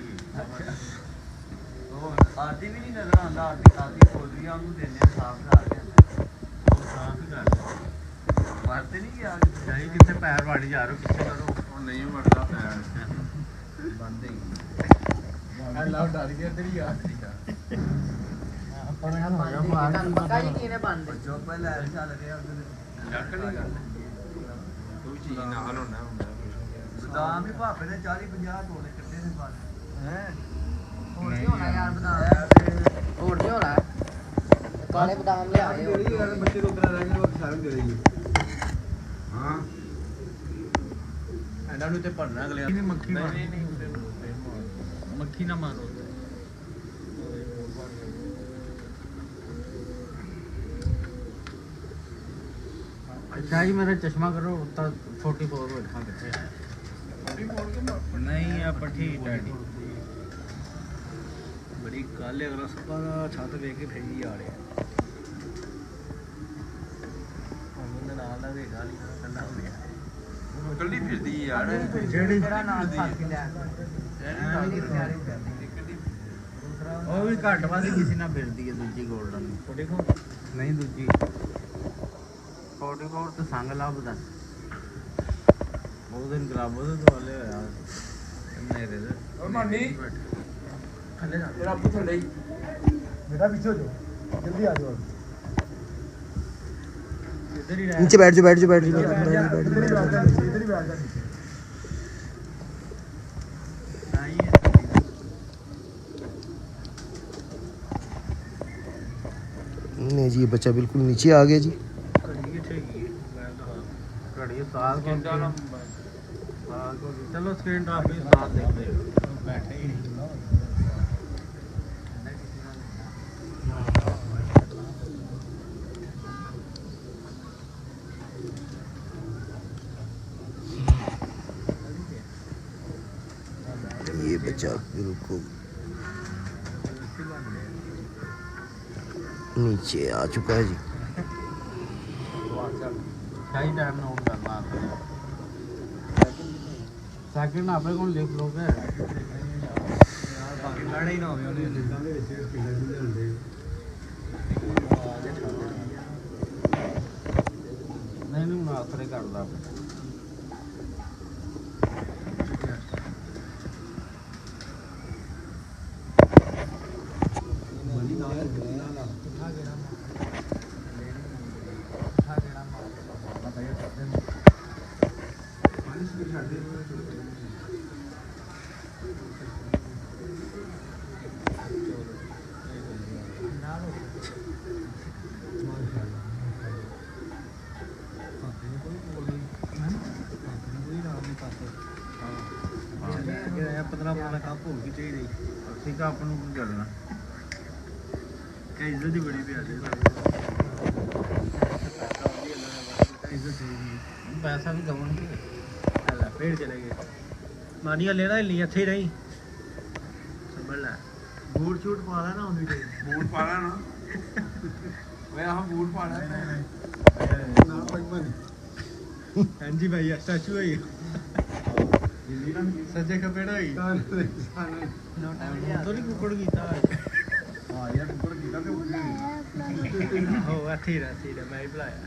ਉਹ ਆਦੀ ਵੀ ਨਹੀਂ ਨਜ਼ਰ ਆਉਂਦਾ ਆਦੀ ਖੋਲਦੀ ਆ ਉਹਨੂੰ ਦੇਣੇ ਸਾਫ ਕਰ ਕੇ ਉਹ ਸਾਫ ਹੀ ਕਰ ਵਰਤੇ ਨਹੀਂ ਗਿਆ ਜਾਈ ਕਿੱਥੇ ਪੈਰ ਵੜ ਜਾ ਰੋ ਕਿੱਥੇ ਕਰੋ ਉਹ ਨਹੀਂ ਵੜਦਾ ਪੈਰ ਬੰਦੇ ਆ ਲਾਉ ਡਰ ਗਿਆ ਤੇਰੀ ਯਾਰ ਆਪਾਂ ਨੇ ਹੋਇਆ ਮਾਰ ਪੱਕਾ ਯਕੀਨ ਹੈ ਬੰਦੇ ਜੋ ਪਹਿਲਾਂ ਚੱਲ ਰਿਹਾ ਉਧਰ ਚੱਕ ਨਹੀਂ ਗੱਲ ਤੂੰ ਚੀਜ਼ ਨਾਲ ਹੋਣਾ ਬਦਾਮ ਵੀ ਭਾਪੇ ਨੇ 40 50 ਤੋੜੇ ਕੱਢੇ ਨੇ ਬਾਅਦ ਹੈ ਹੋਰ ਨਹੀਂ ਹੋਣਾ ਯਾਰ ਬਦਾਮ ਹੋਰ ਨਹੀਂ ਹੋਣਾ ਕਾਲੇ ਬਦਾਮ ਲਿਆਏ ਹੋਰ ਜਿਹੜੀ ਗੱਲ ਬੱਚੇ ਰੋਕਣਾ ਰਹਿ ਗਏ ਉਹ ਸਾਰੇ ਦੇ ਦੇਗੀ ਹਾਂ ਇਹਨਾਂ ਨੂੰ ਤੇ ਭਰਨਾ ਅਗਲੇ ਨਹੀਂ ਮੱਖੀ ਮਾਰ ਮੱਖੀ ਨਾ ਮਾਰੋ अच्छा जी मेरा चश्मा करो तो 44 बैठा कितने नहीं है पठी डैडी बड़ी काले अगला सबका छत देख के फेरी आ रहे हैं ਉਹਦੇ ਨਾਲ ਦਾ ਵੇਖ ਆ ਨਹੀਂ ਕੰਨਾ ਹੋ ਗਿਆ ਕੱਲੀ ਫਿਰਦੀ ਯਾਰ ਜਿਹੜਾ ਨਾਲ ਫੜ ਕੇ ਲਿਆ ਉਹ ਵੀ ਘੱਟ ਵੱਧ ਕਿਸੇ ਨਾਲ ਫਿਰਦੀ ਹੈ ਦੂਜੀ ਗੋਲਡਨ ਦੇਖੋ ਨਹੀਂ ਦੂਜੀ 44 ਤੇ ਸੰਗ ਲੱਭਦਾ ਉਹ ਦਿਨ ਗਰਾਬੋ ਦੇ ਦੁਆਲੇ ਹੋਇਆ ਮੇਰੇ ਦੇ ਓ ਮਾਨੀ ਥੱਲੇ ਜਾ ਤੇਰਾ ਪੁੱਤ ਥੱਲੇ ਹੀ बेटा पीछे हो जाओ जल्दी आ जाओ ਇੱਧਰ ਹੀ ਰਹਿ नीचे बैठ जाओ बैठ जाओ बैठ जाओ इधर ही बैठ जा ਨਹੀਂ ਹੈ नहीं जी ये बच्चा बिल्कुल नीचे आ गया जी। ਘੜੀ ਕਿੱਥੇ ਗਈ ਘੜੀ ਸਾਲ ਘੰਟਾ ਲੰਬਾ ਚਲੋ ਸਕਰੀਨ ਟਾਪ ਵੀ ਸਾਥ ਦੇਖਦੇ ਬੈਠੇ ਹੀ ये बच्चा बिल्कुल नीचे आ चुका है जी। सही टाइम नोट करना सेकंड आपने कौन लिख लोगे बाकी लड़ाई ना होवे ਉਹਨੇ जिद्दां दे विच स्पीडर भी ਹੁੰਦੇ ਨਹੀਂ ਨਹੀਂ ਮੈਂ ਆਖਰੇ ਕਰਦਾ ਠੀਕ ਆ ਆਪਾਂ ਨੂੰ ਕੀ ਕਰਨਾ ਕਿ ਇੱਜ਼ਤ ਦੀ ਬੜੀ ਪਿਆਰੀ ਇੱਜ਼ਤ ਪੈਸਾ ਵੀ ਦਵਣਗੇ फिर चले गए मानिया लेना ही नहीं अच्छे ही नहीं समझ ला बूट शूट पा लेना उन्हीं टाइम ਬੂਟ ਪਾ ਲੈਣਾ ਓਏ ਆਹ ਬੂਟ ਪਾ ਲੈ हाँ जी भाई स्टैचू है सज्जे खपेड़ा है तो नहीं कुकड़ कीता ਹਾਂ ਯਾਰ ਉੱਪਰ ਕੀਤਾ ਤੇ ਉੱਪਰ हो अच्छी रहा मैं ही बुलाया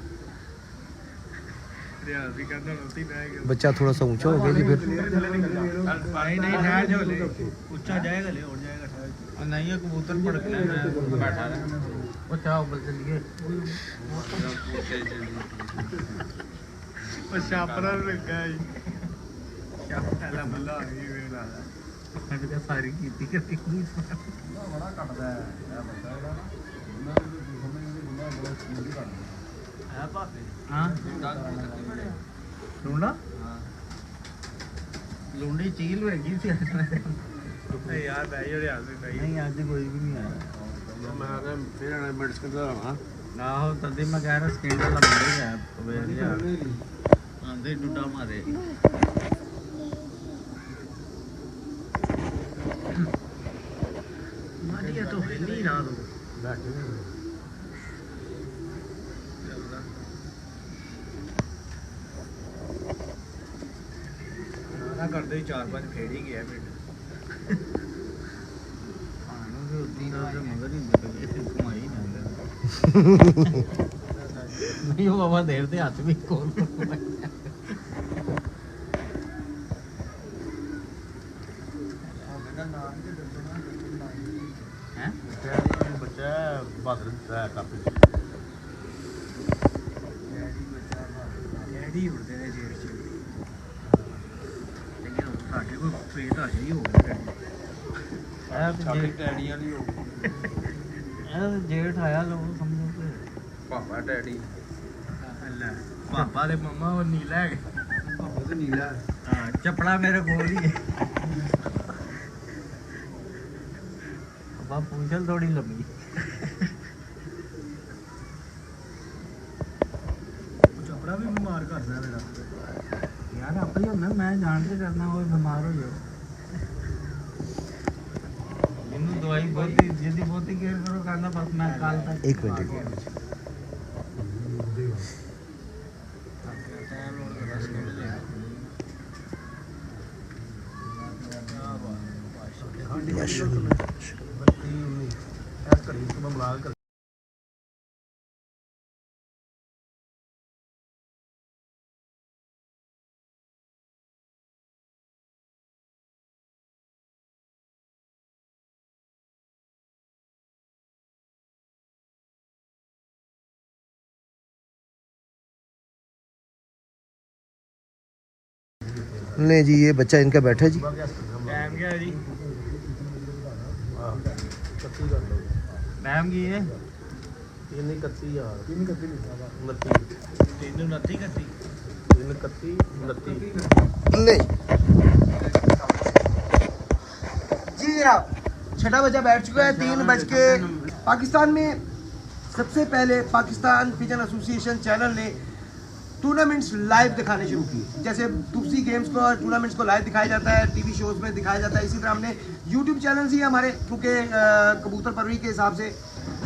रियाज भी करना होती रह गया बच्चा थोड़ा सा ऊंचा हो गया जी फिर नहीं ठहर जो ले ऊंचा जाएगा ले और जाएगा और नहीं है कबूतर पड़क ले बैठा रहा वो चाह ऊपर चलिए वो शापरा लगा है शापरा बल्ला ये वेला मैंने कहा सारी कीती करती ਬੜਾ ਕੱਟਦਾ ਹੈ ਇਹ ਬੱਚਾ ਜਿਹੜਾ ਨਾ ਉਹਨਾਂ ਦੇ ਸਮੇਂ ਦੇ ਬੰਦਾ ਬੜਾ ਸਕੂਲ ਕਰਦਾ है पापे हां लूंडा लूंडी चील होगी थी यार भाई और यार भाई नहीं आज कोई भी नहीं आया ਮੈਂ ਤਾਂ ਫਿਰ ਆਣਾ ਮਿੰਟਸ ਕਿੱਦਾਂ ਆਵਾਂ ना हो तभी मैं कह रहा स्कैंडल लग गया वे यार आंधे डुडा मारे मारिया तो हिली ना दो ना करते ही 4-5 फेड़ ही गया फिर मगर ही घुमाई ना नहीं वो बाबा देर से हाथ भी खोल ਬੱਚਾ ਬਾਦਰ ਦਾ ਕਾਪੀ डैडी उड़ते ने जेल च लेकिन साडे कोई पेट आ जाई हो गया ਛਾਤੀ ਟੈਡੀ ਵਾਲੀ ਹੋ जेठ आया लोग समझो ते ਪਾਪਾ ਟੈਡੀ अल्लाह पापा दे मम्मा वो नीला है ਪਾਪਾ ਤੇ ਨੀਲਾ हां चपड़ा मेरे कोल ही है पापा पूंछल थोड़ी लंबी चपड़ा भी बीमार करदा मेरा यार आप ही होना मैं जान के करना वो बीमार हो जाओ इन्हों दवाई बहुत जल्दी बहुत केयर करो कहना बस मैं कल तक एक मिनट नहीं जी, ये बच्चा इनका बैठा जी। टाइम क्या है जी? टाइम की है? 331 यार 331 लिखा हुआ 329 ले जी जनाब, छठा बच्चा बैठ चुका है। 3 बज के पाकिस्तान में सबसे पहले पाकिस्तान पिजन एसोसिएशन चैनल ने टूर्नामेंट्स लाइव दिखाने शुरू किए। जैसे दूसरी गेम्स को और टूर्नामेंट्स को लाइव दिखाया जाता है, टीवी शोज में दिखाया जाता है, इसी तरह हमने यूट्यूब चैनल ही हमारे, क्योंकि कबूतर परवरी के हिसाब से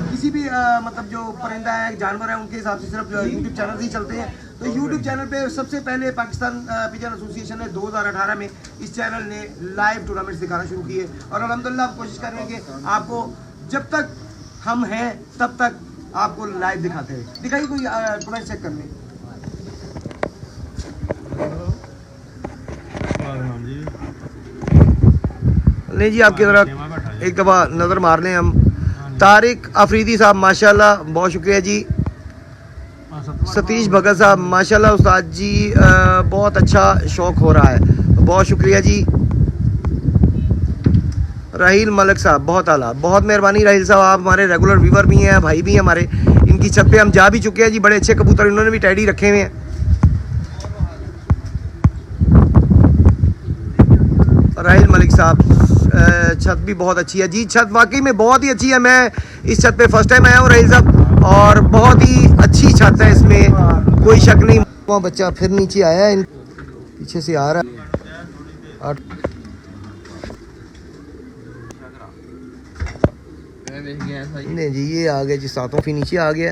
किसी भी मतलब जो परिंदा है, जानवर है, उनके हिसाब से सिर्फ यूट्यूब चैनल ही चलते हैं। तो यूट्यूब चैनल पे सबसे पहले पाकिस्तान पिजन एसोसिएशन ने 2018 में इस चैनल ने लाइव टूर्नामेंट्स दिखाना शुरू किए और अल्हम्दुलिल्लाह कोशिश कर रहे हैं कि आपको जब तक हम हैं तब तक आपको लाइव दिखाते हैं। दिखाइए कोई टूर्नामेंट चेक करने। नहीं जी, आपकी तरफ एक दफ़ा नज़र मार लें हम। तारिक अफरीदी साहब माशाल्लाह, बहुत शुक्रिया जी। सतीश भगत साहब माशाल्लाह उस्ताद जी, बहुत अच्छा शौक हो रहा है, बहुत शुक्रिया जी। राहील मलिक साहब बहुत आला, बहुत मेहरबानी राहील साहब, आप हमारे रेगुलर व्यूवर भी हैं, भाई भी हैं हमारे। इनकी छत पे हम जा भी चुके हैं जी, बड़े अच्छे कबूतर, इन्होंने भी टैडी रखे हुए हैं। राहील मलिक साहब, छत भी बहुत अच्छी है जी, छत वाकई में बहुत ही अच्छी है। मैं इस छत पे फर्स्ट टाइम आया हूँ राहील साहब, और बहुत ही अच्छी छत है, इसमें कोई शक नहीं। वहाँ बच्चा फिर नीचे आया है, पीछे से आ रहा है। नहीं जी ये आ गया जी, सातों फी नीचे आ गया।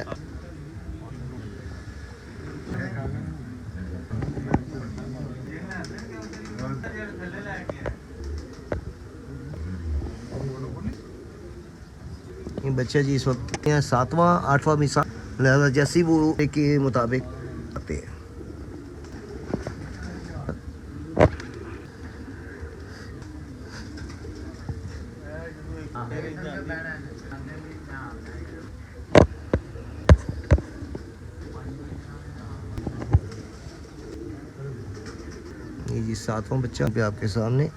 ये बच्चा जी इस वक्त 7वां 8वां मिसा, लिहाजा जैसे वो के मुताबिक आते हैं। ये जी 7वां बच्चा पे आपके सामने।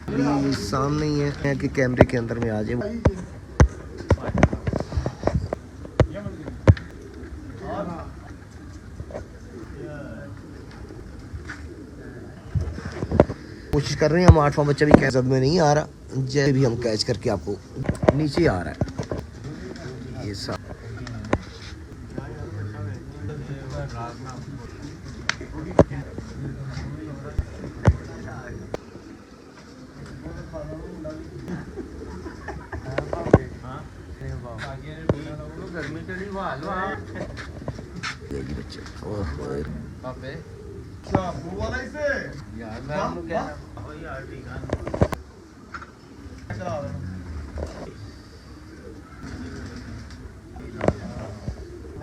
ये सामने ही है कि कैमरे के अंदर में आ जाए। कोशिश कर रहे हैं हम, 8वां बच्चा भी कैच में नहीं आ रहा, जैसे भी हम कैच करके आपको नीचे आ रहा है। ये सब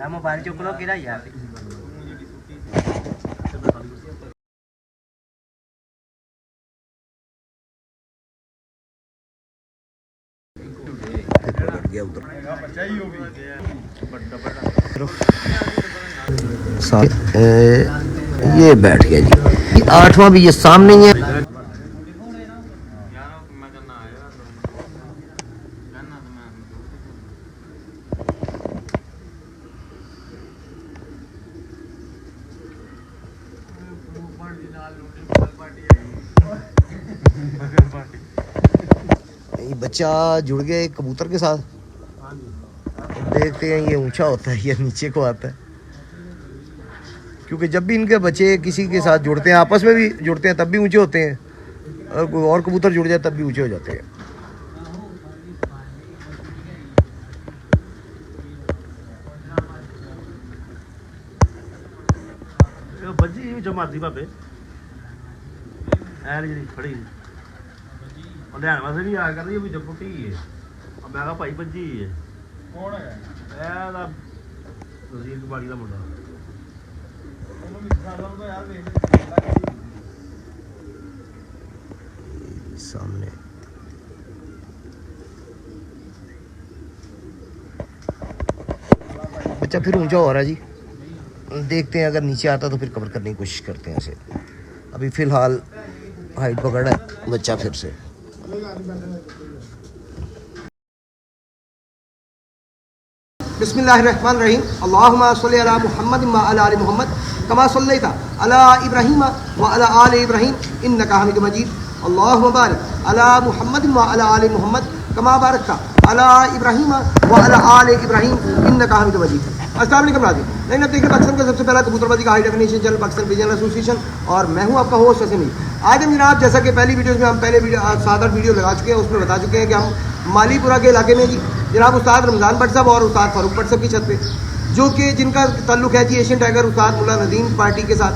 मोबाइल चुक लो किरा यार। गया उधर ये बैठ गया जी। 8वां भी ये सामने ही है। ये बच्चा जुड़ गया एक कबूतर के साथ। देखते हैं ये ऊंचा होता है या नीचे को आता है, क्योंकि जब भी इनके बच्चे किसी के साथ जुड़ते हैं, आपस में भी जुड़ते हैं, तब भी ऊंचे होते हैं, और कोई और कबूतर जुड़ जाए तब भी ऊंचे हो जाते हैं। बजी जमाती भापे ऐ जी खड़ी लैन वास्ते भी आ कर भी जपुटी है। मैं कहा भाई भज्जी है कौन है तहसील कबाड़ी का मुंडा। सामने बच्चा फिर ऊंचा हो रहा है जी। देखते हैं अगर नीचे आता तो फिर कवर करने की कोशिश करते हैं इसे। अभी फिलहाल हाइट पकड़ा है बच्चा फिर से। बिस्मिल्लाहिर्रहमानिर्रहीम। अल्लाहुम्मा सल्लि अला मुहम्मद व अला आलि मुहम्मद कमा सल्लैता अला इब्राहीम व अला आलि इब्राहीम इन्नका हमीदुम मजीद। अल्लाहुम्मा बारिक अला मुहम्मद व अला आलि मुहम्मद कमा बारकता अला इब्राहीम व अला आलि इब्राहीम इन्नका हमीदुम मजीद। अस्सलाम वालेकुम नाज़रीन। नहीं ना देखिए पाकिस्तान का सबसे पहला कबूतरबाजी का high definition channel Pakistan vision association, और मैं हूं आपका होस्ट हसन। आज हम जनाब जैसा कि पहली वीडियोस में हम पहले 7-8 वीडियो लगा चुके हैं, उसमें बता चुके हैं कि हम मालीपुरा के इलाके में जी जनाब उस्ताद रमज़ान भट्ट साहब और उस्ताद फारूक भट्ट साहब की छत पे, जो कि जिनका ताल्लुक है जी एशियन टाइगर उस्ताद मुल्ला नदीम पार्टी के साथ,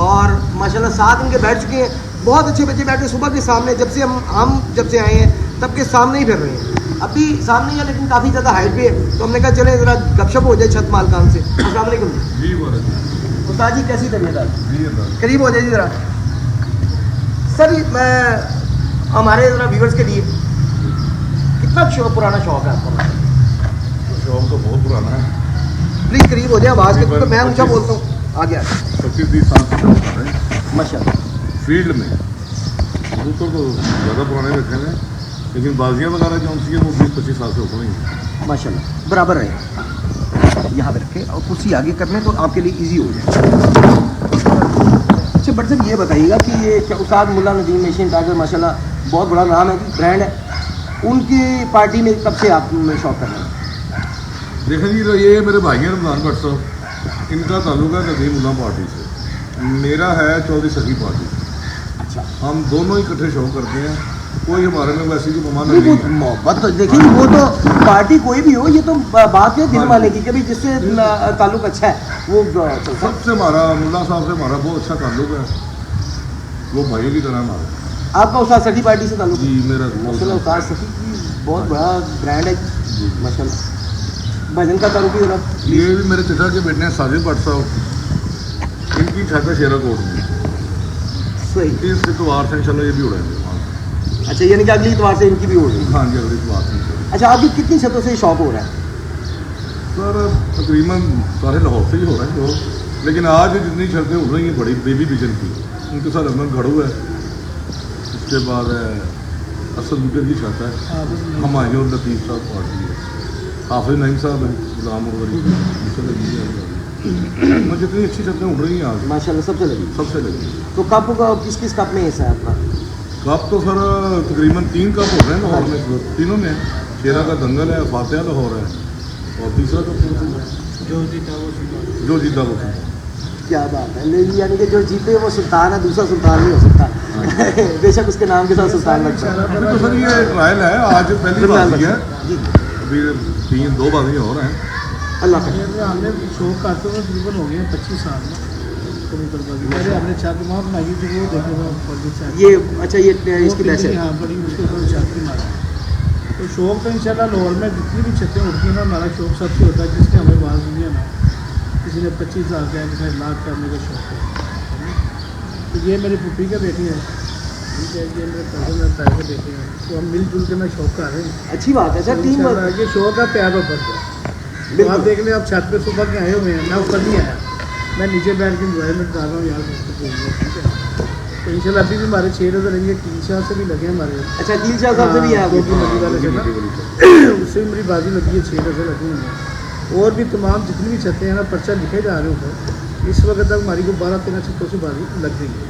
और माशाल्लाह साथ इनके बैठ चुके हैं। बहुत अच्छे बच्चे बैठे सुबह के सामने, जब से हम जब से आए हैं तब के सामने ही फिर रहे हैं। अभी सामने ही है लेकिन काफ़ी ज़्यादा हाइट पे है, तो हमने कहा चले ज़रा गपशप हो जाए छत मालकान से। अस्सलाम वालेकुम उस्ताद जी, कैसी तबीयत है? करीब हो जाए जी ज़रा। सर मैं हमारे ज़रा व्यूवर्स के लिए कितना पुराना शौक है आपका? शौक तो बहुत पुराना है। प्लीज़ करीब हो जाए आवाज़ के, तो मैं ऊँचा बोलता हूँ। आ गया 25-30 साल से चलता है माशाल्लाह। फील्ड में। कबूतर तो ज़्यादा पुराने रखे हैं, लेकिन बाजियाँ वगैरह जो सी वो 20-25 साल से ऊपर ही हैं। माशाल्लाह बराबर रहे, यहाँ पे रखें और कुर्सी आगे कर लें तो आपके लिए इजी हो जाए। अच्छा बट सर ये बताइएगा कि ये क्या उस्ताद मुल्ला नदीम एशियन टाइगर माशाल्लाह बहुत बड़ा नाम है, ब्रांड है, उनकी पार्टी में कब से आप शौक कर रहे हैं? देखें जी, ये मेरे भाई हैं रमज़ान भट्ट साहब, इनका ताल्लुक है नदीम मुल्ला पार्टी से, मेरा है चौधरी सखी पार्टी। अच्छा, हम दोनों इकट्ठे शो करते हैं, कोई हमारे में वैसी कोई ममान नहीं नहीं वो है। मोहब्बत तो देखिए वो तो पार्टी कोई भी हो, ये तो बात है दिल वाले की, कभी जिससे ताल्लुक अच्छा है वो चलता है। सबसे हमारा मुल्ला साहब से हमारा बहुत अच्छा ताल्लुक है, वो भाइयों की तरह हमारा। आपका उस्ताद सखी पार्टी से ताल्लुक जी है? मेरा माशाल्लाह उस्ताद सखी की बहुत बड़ा ब्रांड है माशाल्लाह। भजन का ताल्लुक भी होना। ये भी मेरे पिता के बेटे हैं साजिद भट्ट साहब, इनकी छत है शेरा कोट में, सही। इस इतवार से इंशाल्लाह ये भी उड़ेंगे वहाँ से। अच्छा यानी कि अगली इतवार से इनकी भी हो रही है। हाँ जी, अगले इतवार से इंशाल्लाह। अच्छा आपकी कितनी छतों से शौक हो रहा है? सर तकरीबन सारे लाहौर से ही हो रहे हैं लोग, लेकिन आज जितनी छतें उड़ रही हैं बड़ी बेबी विजन की, उनके साथ अंदर घड़ू है, उसके बाद है असद मुकर की छत है, हमायूं और लतीफ़ साहब पार्टी है, हाफिज नईम साहब हैं, गुलाम उनसे लगी है। मैं जितनी अच्छी छतें उड़ रही हैं आज माशाल्लाह सबसे लगी। सबसे लगी। तो कप का किस किस कप में हिस्सा है आपका? कप तो सर तकरीबन 3 कप हो रहे हैं लाहौर में, तीनों में शेरा का दंगल है, फातिहा लाहौर है, और तीसरा कप जो जीता वो क्या बात है, यानी कि जो जीते वो सुल्तान है, दूसरा सुल्तान नहीं हो सकता। बेशक उसके नाम के साथ सुल्तान लगता है। अभी तो सर ये ट्रायल है, आज पहली बाजी है, जी अभी 2 बाजियाँ और हैं। अल्लाह का हमने शौक करते हुए तकरीबन हो गए 25 साल में कबूतरबाजी। पहले हमने छत मार बनाई थी, वो देखे था ये अच्छा ये इसकी बैच है। हाँ बड़ी मुश्किल से छत की मारा। तो शौक तो इंशाल्लाह लाहौर में जितनी भी छतें उड़ती हैं ना, हमारा शौक सबसे होता है जिसने हमें बात दी है ना, किसी ने 25 साल का है, किसी ने लाख करने का शौक है। तो ये मेरी पुप्पी का बेटी है, ठीक है, ये मेरे कज़न है, ताए के बेटे हैं, तो हम मिलजुल के मैं शौक कर रहे हैं। अच्छी बात है सर, टीम वर्क। ये शौक का प्यार और फर्क है। तो आप देख लें, आप छत पे सुबह के आए हुए हैं, मैं ऊपर नहीं आया, मैं नीचे बैठ के इंजॉयमेंट कर रहा हूँ यार, ठीक है। तो इंशाल्लाह अभी भी हमारे 6 नजर रहेंगे, 3 शाह से भी लगे हमारे। अच्छा 3 शाह साहब से भी है हाँ, आपके? 2 नदी वाले से ना, उससे भी मेरी बाजी लगी है, 6 नजर लगी हुई हैं। और भी तमाम जितनी भी छतें हैं ना, पर्चा लिखे जा रहे हैं ऊपर। इस वक्त तक हमारी को 12-13 छतों से बाजी लग गई है,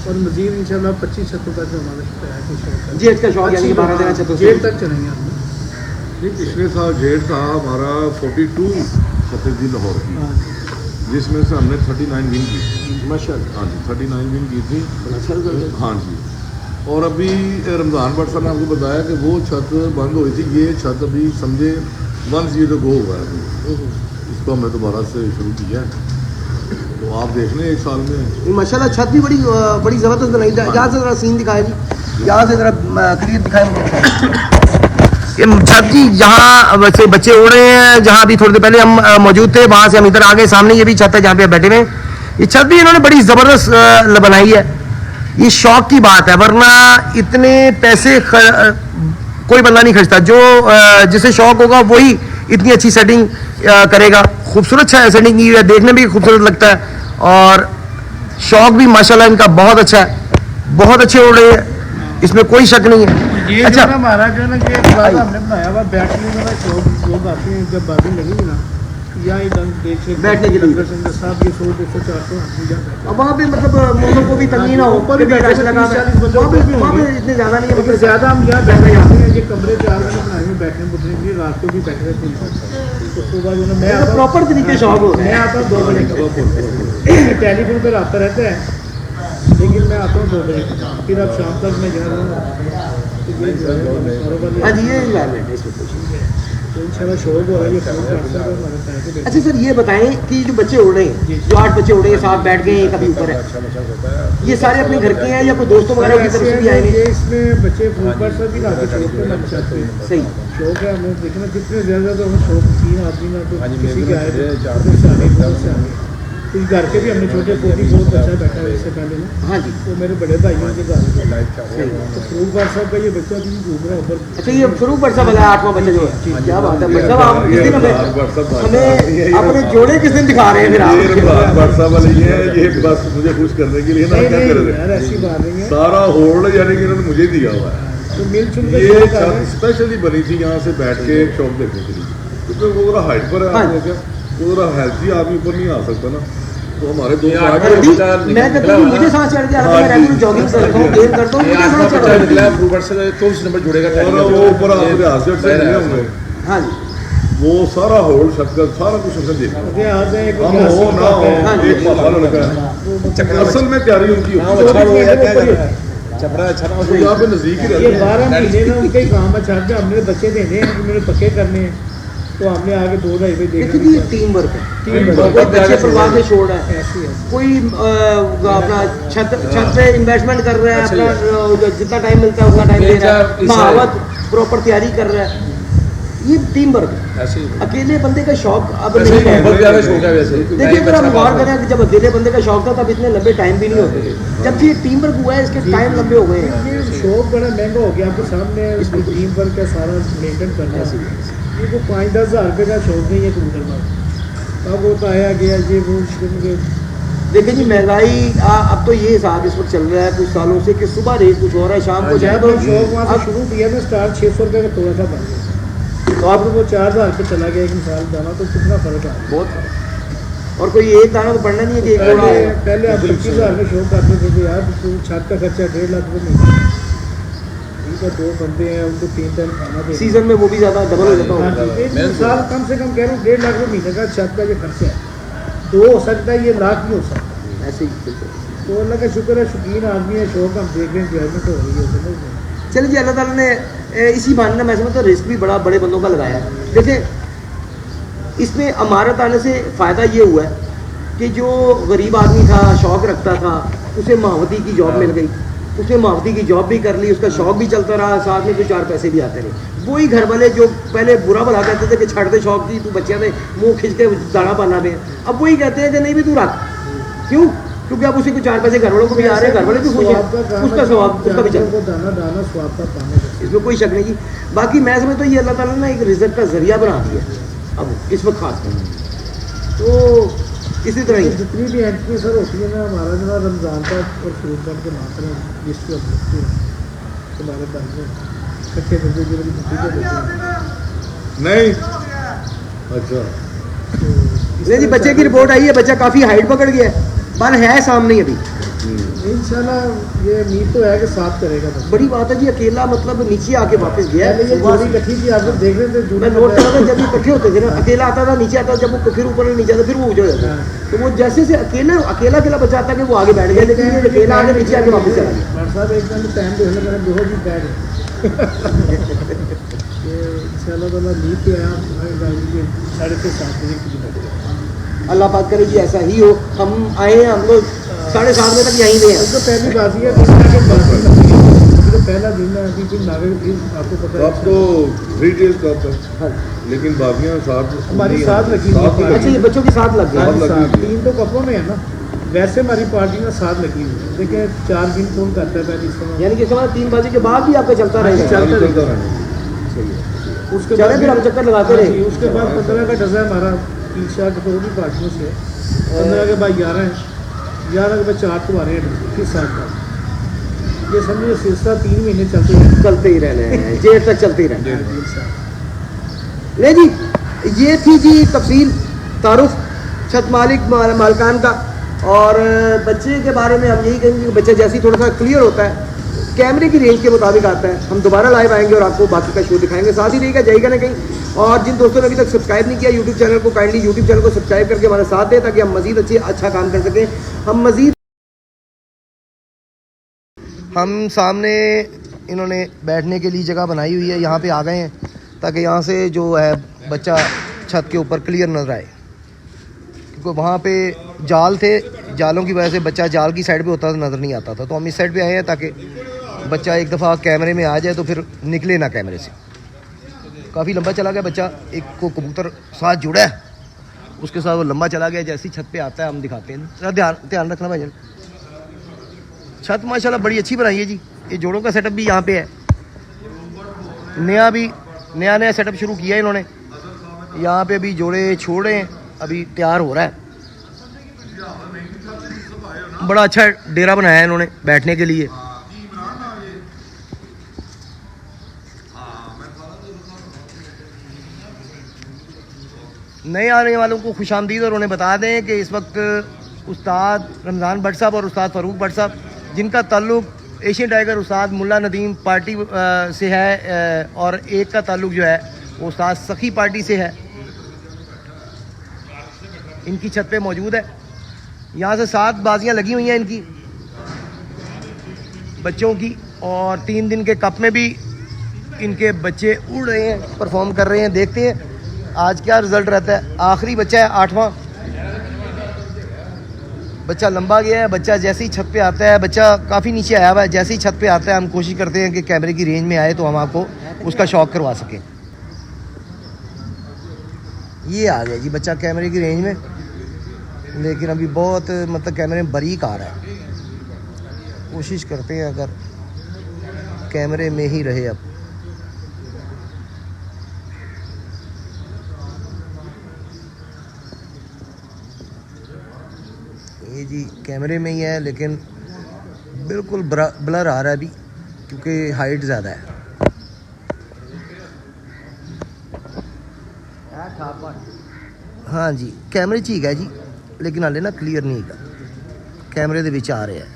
और मजीद इंशाल्लाह 25 छतों तक जो हमारा जेठ का शौक, यानी कि 12-13 छतों से जेठ तक चलेंगे हम। नहीं, पिछले साल जेठ था हमारा 42 छतें थी लाहौर की, हाँ जिसमें से हमने 39 विन की। माशाल्लाह। हाँ जी, 39 विन की थी। अच्छा रिजल्ट। हाँ जी, और अभी रमज़ान भट्ट साहब ने आपको बताया कि वो छत बंद हुई थी, ये छत अभी समझे 1 year ago हुआ है अभी, इसको हमने दोबारा से शुरू किया है। तो आप देख लें 1 साल में माशाल्लाह छत भी बड़ी ज़बरदस्त बनाई है। यहाँ से ज़रा सीन दिखाएं जी, यहाँ से ज़रा क्लियर दिखाएं। ये छत जी जहाँ वैसे बच्चे उड़ रहे हैं, जहाँ अभी थोड़ी देर पहले हम मौजूद थे, वहाँ से हम इधर आ गए, सामने ये भी छत है जहाँ पे बैठे हुए हैं। ये छत भी इन्होंने बड़ी ज़बरदस्त बनाई है। ये शौक की बात है, वरना इतने पैसे कोई बंदा नहीं खर्चता। जो जिसे शौक होगा वही इतनी अच्छी सेटिंग करेगा। खूबसूरत सेटिंग की है, देखने में भी खूबसूरत लगता है, और शौक भी माशाल्लाह इनका बहुत अच्छा है, बहुत अच्छे उड़ रहे हैं, इसमें कोई शक नहीं है। ये अच्छा जो ना हमारा जो है ना कि प्लाजा हमने बनाया हुआ, बैठने में ना शौक आते हैं, जब बाजी लगेगी ना, यहाँ ही बैठने के लिए साहब ये 100-200-400 आदमी जा बैठे। अब वहाँ पे मतलब मौसम को भी तंगी ना हो, ऊपर भी कभी बैठे रश लगा है, 30-40 वहाँ पे इतने ज़्यादा नहीं है, लेकिन मतलब ज़्यादा हम यहाँ बैठे जाते हैं, ये कमरे 4 मैंने बनाए हुए बैठने बुठने के लिए, रात को भी बैठे रहते हैं। तो सुबह जो है मैं आता हूँ, प्रॉपर तरीके शौक हो रहा मैं है। आता हूँ 2 बजे, टेलीफोन पर आता रहता है, लेकिन मैं आता हूँ 2 बजे, फिर अब शाम तक मैं जा रहा हूँ। हाँ जी, ये इन्वायरमेंट है इसमें कुछ। तो इंशाल्लाह शौक हो रहा है, ये शौक करता है हमारे पैसे के। अच्छा सर ये बताएं कि जो बच्चे उड़ रहे हैं, जो 8 बच्चे उड़ रहे हैं, 7 बैठ गए, एक अभी ऊपर है, ये सारे अपने घर के हैं या कोई दोस्तों वगैरह की तरफ से भी आए ये हैं? इसमें बच्चे फूल पर सब भी लाके शौक पे लग जाते हैं। सही। शौक है हमें देखना, जितने ज़्यादा तो हमें शौक 3 आदमी ना तो किसी के आए थे 4 से आगे इस घर के भी हमने छोटे पोती बहुत अच्छा बैठा है इससे पहले ना। हाँ जी। तो मेरे बड़े भाइयों के घर तो फरूक भाई साहब का ये बच्चा भी घूम रहा है ऊपर। अच्छा ये फरूक भट्ट साहब वाला 8वां बच्चा जो है, क्या बात है भट्ट साहब, आप किस दिन हमें अपने जोड़े किस दिन दिखा रहे हैं फिर आप? भट्ट साहब वाले ये बस मुझे खुश करने के लिए ना क्या कर रहे यार ऐसी बात नहीं है। सारा होल्ड यानी कि इन्होंने मुझे दिया हुआ है। तो मिलजुल के ये शौक आ रहे हैं। स्पेशली बनी थी यहाँ से बैठ के शौक देखने के लिए, क्योंकि वो जरा हाइट पर है हाँ। आदमी, क्या वो जरा हेल्थी आदमी ऊपर नहीं आ सकता ना, तो हमारे दो मैं कहता हूँ मुझे सांस चढ़ गया, मैं रेगुलर जॉगिंग करता हूँ, गेम करता हूँ, मुझे सांस चढ़ गया। और वो ऊपर आपके हाथ से नहीं होंगे, हाँ जी, वो सारा होल शक्कर सारा कुछ हमने देखा। अरे आज है एक हम हो ना हो हाँ जी। एक माहौल लगा है। असल में तैयारी उनकी होती है, तो यहाँ पे नजदीक ही ये रहते हैं। 12 महीने में उनके ही काम में छाट के हमने बच्चे देने हैं, हमने पक्के करने हैं, तो हमने आगे 2 ढाई पे देखिए देखा जी ये टीम वर्क है, टीम कोई बच्चे परवाह से छोड़ रहा है, ऐसी है। कोई अपना छत पे इन्वेस्टमेंट कर रहा है, अपना जितना टाइम मिलता है उतना टाइम दे रहा है, महावत प्रॉपर तैयारी कर रहा है, ये टीम वर्क है। अकेले बंदे का शौक अब नहीं है। देखिए अगर हम गौर करें कि जब अकेले बंदे का शौक था तब इतने लंबे टाइम भी नहीं होते, जब ये टीम वर्क हुआ है इसके टाइम लंबे हो गए हैं। ये शौक बड़ा महंगा हो गया, आपके सामने इसकी टीम वर्क का सारा मेंटेन करना है। ये को 5-10 हज़ार रुपये का शौक नहीं है कबूतर का, अब वो तो आया गया ये वो देखिए जी महंगाई अब तो ये हिसाब इस वक्त चल रहा है कुछ सालों से कि सुबह रेट कुछ हो रहा है, शाम को जाए तो शौक वहाँ से शुरू किया था, स्टार्ट 600 रुपये का थोड़ा सा बन गया, तो आपको वो 4,000 रुपये चला गया एक मिसाल दाना, तो कितना फर्क आ गया। बहुत। और कोई एक दाना तो पड़ना नहीं है कि एक घोड़ा है। पहले आप 25,000 में शौक करते थे कि यार तो छत का खर्चा 1.5 लाख रुपये महीने, ठीक है 2 बंदे हैं उनको 3 टाइम खाना दे, सीजन में वो भी ज्यादा डबल हो जाता होगा। एक मिसाल कम से कम कह रहा हूँ 1.5 लाख रुपये महीने का छत का ये खर्चा है, तो हो सकता है ये लाख भी हो सकता है। ऐसे ही बिल्कुल। तो अल्लाह का शुक्र है, शौकीन आदमी है, शौक हम देख रहे हैं एंजॉयमेंट हो रही है, समझ रहे हैं। चलिए जी अल्लाह ताला ने इसी बहाने ना मैं समझता हूँ रिस्क भी बड़े बंदों का लगाया है। देखिए इसमें अमारत आने से फ़ायदा ये हुआ है कि जो गरीब आदमी था शौक़ रखता था उसे महावती की जॉब मिल गई, उसने महावती की जॉब भी कर ली, उसका शौक़ भी चलता रहा, साथ में कुछ 4 पैसे भी आते रहे। वही घर वाले जो पहले बुरा भला कहते थे कि छड़ दे शौक़ की, तू बच्चे थे मुँह खिंच के दाना पाना दे, अब वही कहते हैं कि नहीं भी तू रख, क्यों? क्योंकि अब उसी को 4 पैसे घर वालों को भी आ रहे हैं, घर वाले भी खुश हैं, उसका स्वभाव उसका भी चल रहा है, दाना दाना स्वाद का पानी। इसमें कोई शक नहीं जी। बाकी मैं समझता हूँ ये अल्लाह ताला ने एक रिजल्ट का जरिया बना दिया अब इस वक्त खास कर, तो इसी तरह ही जितनी भी एंट्री सर होती है ना, हमारा जो ना रमज़ान का और फ्रूट के मात्रा लिस्ट ऑफ लिखते हैं हमारे बैंक में इकट्ठे करके जो मेरी छुट्टी के देते हैं। नहीं अच्छा नहीं जी, बच्चे की रिपोर्ट आई है, बच्चा काफ़ी हाइट पकड़ गया है, पर है सामने ही अभी। इंशाल्लाह ये उम्मीद तो है कि साफ करेगा बस। बड़ी बात है जी, अकेला मतलब नीचे आके वापस गया है। पहले ये जोड़ी इकट्ठी थी, आप लोग देख रहे थे, मैं नोट कर रहा था जब ये इकट्ठे होते थे ना, अकेला आता था नीचे आता था, जब वो फिर ऊपर नीचे आता फिर वो ऊँचा हो जाता था, तो वो जैसे से अकेला बच्चा आता कि वो आगे बैठ गया, लेकिन ये अकेला आगे नीचे आके वापस चला गया। डॉक्टर साहब एक दिन टाइम देख लो, मैंने बहुत ही बैड ये इंशाल्लाह ताला नींद पे आया 6:30 बजे की। अल्लाह पाक करे जी ऐसा ही हो, हम आए हैं, हम लोग 7:30 बजे तक यहीं पे हैं। तो पहली बाजी है तो पहला दिन है, अभी फिर नागरिक फिर आपको पता है अब तो 3 डेज कप है, लेकिन बाकियां साथ हमारी साथ लगी हुई है। अच्छा ये बच्चों के साथ लग गया। साथ लगी हुई है। 3 तो कपड़ों में है ना, वैसे हमारी पार्टी में साथ लगी हुई है, देखिए 4 दिन कौन करता है पहले इस समय, यानी कि इसके बाद 3 बजे के बाद भी आपका चलता रहेगा। चलता रहना। उसके चले फिर हम चक्कर लगाते हाँ रहे। जी, उसके बाद 15 का डजा हमारा पीछा तो भी पार्टियों से 15 के बाद 11 है, 11 के बाद 4 तो आ रहे हैं, फिर 7 का ये समझिए सिलसिला 3 महीने चलते ही रहने हैं, जेठ तक चलते ही रहने हैं। नहीं जी ये थी जी तफसील तारुफ छत मालिक मालकान का, और बच्चे के बारे में हम यही कहेंगे कि बच्चा जैसे ही थोड़ा सा क्लियर होता है कैमरे की रेंज के मुताबिक आता है, हम दोबारा लाइव आएंगे और आपको बाकी का शो दिखाएंगे। साथ ही रहेगा जाइएगा ना कहीं, और जिन दोस्तों ने अभी तक सब्सक्राइब नहीं किया यूट्यूब चैनल को, काइंडली यूट्यूब चैनल को सब्सक्राइब करके हमारा साथ दें ताकि हम मज़ीद अच्छा काम कर सकें। हम सामने इन्होंने बैठने के लिए जगह बनाई हुई है, यहाँ पे आ गए हैं ताकि यहाँ से जो है बच्चा छत के ऊपर क्लियर नजर आए, क्योंकि वहाँ पे जाल थे, जालों की वजह से बच्चा जाल की साइड पे होता था, नज़र नहीं आता था, तो हम इस साइड पे आए हैं ताकि बच्चा एक दफ़ा कैमरे में आ जाए तो फिर निकले ना कैमरे से। काफ़ी लंबा चला गया बच्चा, एक को कबूतर साथ जुड़ा है, उसके साथ वो लंबा चला गया, जैसे ही छत पे आता है हम दिखाते हैं। जरा ध्यान रखना भाईजान। छत माशाल्लाह बड़ी अच्छी बनाई है जी, ये जोड़ों का सेटअप भी यहाँ पे है, नया सेटअप शुरू किया है इन्होंने। यहाँ पे अभी जोड़े छोड़े हैं, अभी तैयार हो रहा है। बड़ा अच्छा डेरा बनाया है इन्होंने बैठने के लिए। नए आने वालों को खुशामदीद और उन्हें बता दें कि इस वक्त उस्ताद रमज़ान भट्ट साहब और उस्ताद फ़ारूक भट्ट साहब, जिनका ताल्लुक़ एशियन टाइगर उस्ताद मुल्ला नदीम पार्टी से है और एक का ताल्लुक़ जो है वो उस्ताद सखी पार्टी से है, इनकी छत पे मौजूद है। यहाँ से 7 बाजियाँ लगी हुई हैं इनकी बच्चों की, और 3 दिन के कप में भी इनके बच्चे उड़ रहे हैं, परफॉर्म कर रहे हैं। देखते हैं आज क्या रिज़ल्ट रहता है। आखिरी बच्चा है 8वां बच्चा, लंबा गया है बच्चा। जैसे ही छत पे आता है, बच्चा काफ़ी नीचे आया हुआ है, जैसे ही छत पे आता है हम कोशिश करते हैं कि कैमरे की रेंज में आए तो हम आपको उसका शौक करवा सकें। ये आ गया जी बच्चा कैमरे की रेंज में, लेकिन अभी बहुत मतलब कैमरे में बारीक आ रहा है। कोशिश करते हैं अगर कैमरे में ही रहे। अब ये जी कैमरे में ही है, लेकिन बिल्कुल ब्लर आ रहा है अभी, क्योंकि हाइट ज़्यादा है। हाँ जी कैमरे ठीक है जी, लेकिन हाले ना क्लियर नहीं है, कैमरे दे विच आ रहा है।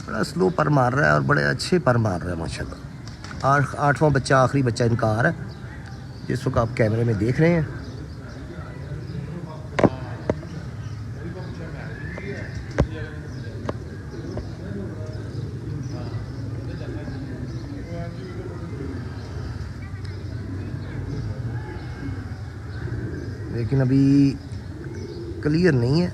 बड़ा स्लो पर मार रहा है और बड़े अच्छे पर मार रहा है माशाल्लाह। 8वां बच्चा, आखिरी बच्चा इनका आ रहा है जिस वक्त आप कैमरे में देख रहे हैं। लेकिन अभी क्लियर नहीं है।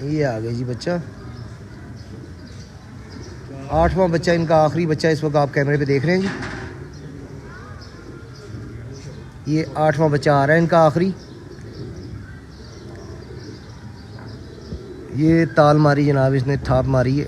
ये आ गया जी बच्चा, 8वां बच्चा इनका, आखिरी बच्चा इस वक्त आप कैमरे पे देख रहे हैं जी। ये 8वां बच्चा आ रहा है इनका आखिरी। ये ताल मारी जनाब, इसने थाप मारी है।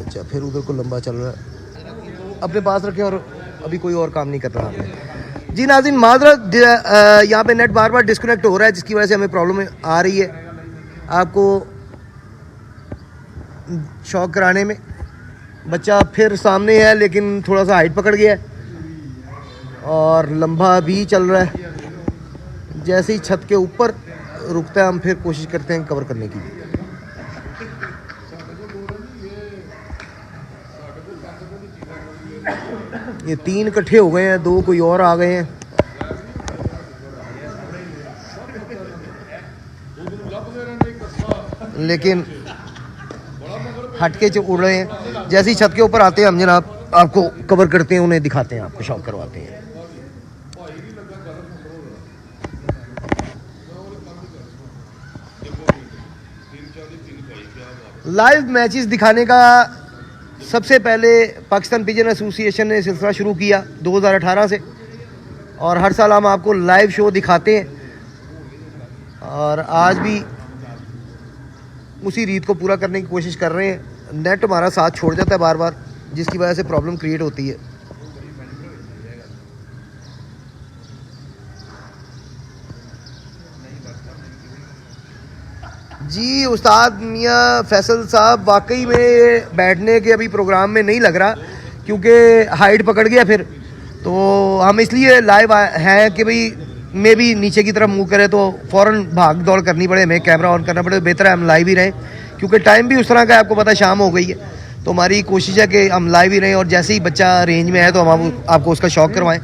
अच्छा फिर उधर को लंबा चल रहा है, अपने पास रखे और अभी कोई और काम नहीं कर रहा आपने। जी नाज़रीन माज़रत, यहाँ पे नेट बार बार डिस्कनेक्ट हो रहा है, जिसकी वजह से हमें प्रॉब्लम आ रही है आपको शौक कराने में। बच्चा फिर सामने है, लेकिन थोड़ा सा हाइट पकड़ गया है और लंबा भी चल रहा है। जैसे ही छत के ऊपर रुकता है हम फिर कोशिश करते हैं कवर करने की। ये 3 इकट्ठे हो गए हैं, 2 कोई और आ गए हैं। लेकिन हटके जो उड़ रहे हैं, जैसे ही छत के ऊपर आते हैं हम जनाब आपको कवर करते हैं, उन्हें दिखाते हैं, आपको शौक करवाते हैं। लाइव मैचेस दिखाने का सबसे पहले पाकिस्तान पिजन एसोसिएशन ने सिलसिला शुरू किया 2018 से, और हर साल हम आपको लाइव शो दिखाते हैं, और आज भी उसी रीत को पूरा करने की कोशिश कर रहे हैं। नेट हमारा साथ छोड़ जाता है बार बार, जिसकी वजह से प्रॉब्लम क्रिएट होती है। जी उस्ताद मियाँ फैसल साहब वाकई में बैठने के अभी प्रोग्राम में नहीं लग रहा, क्योंकि हाइट पकड़ गया फिर। तो हम इसलिए लाइव हैं कि भाई मैं भी नीचे की तरफ मूव करे तो फ़ौरन भाग दौड़ करनी पड़े, हमें कैमरा ऑन करना पड़े, बेहतर है हम लाइव ही रहें, क्योंकि टाइम भी उस तरह का है, आपको पता है शाम हो गई है। तो हमारी कोशिश है कि हम लाइव ही रहें, और जैसे ही बच्चा रेंज में है तो हम आपको उसका शौक करवाएं।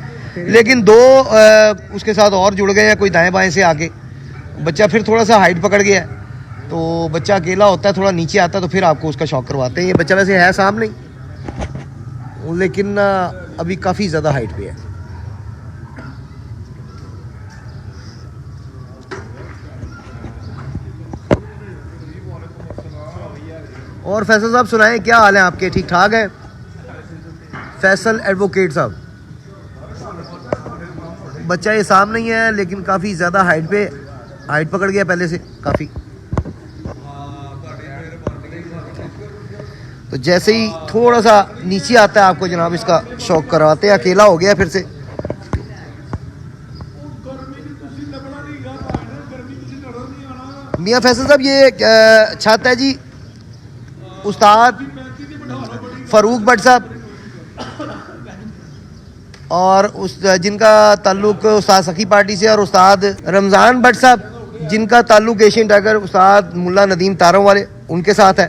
लेकिन 2 उसके साथ और जुड़ गए हैं, कोई दाएँ बाएँ से आके। बच्चा फिर थोड़ा सा हाइट पकड़ गया है, तो बच्चा अकेला होता है, थोड़ा नीचे आता है, तो फिर आपको उसका शौक करवाते हैं। ये बच्चा वैसे है सामने ही, लेकिन अभी काफ़ी ज़्यादा हाइट पे है। और फैसल साहब सुनाएं, क्या हाल है आपके? ठीक ठाक है फैसल एडवोकेट साहब? बच्चा ये सामने ही है, लेकिन काफ़ी ज़्यादा हाइट पकड़ गया पहले से काफ़ी। तो जैसे ही थोड़ा सा नीचे आता है आपको जनाब इसका शौक करवाते हैं। अकेला हो गया फिर से। मियाँ फैसल साहब ये छत है जी उस्ताद फ़ारूक भट्ट साहब, और उस जिनका ताल्लुक उस्ताद सखी पार्टी से, और उस्ताद रमज़ान भट्ट साहब जिनका ताल्लुक एशियन टाइगर उस्ताद मुल्ला नदीम तारों वाले उनके साथ है।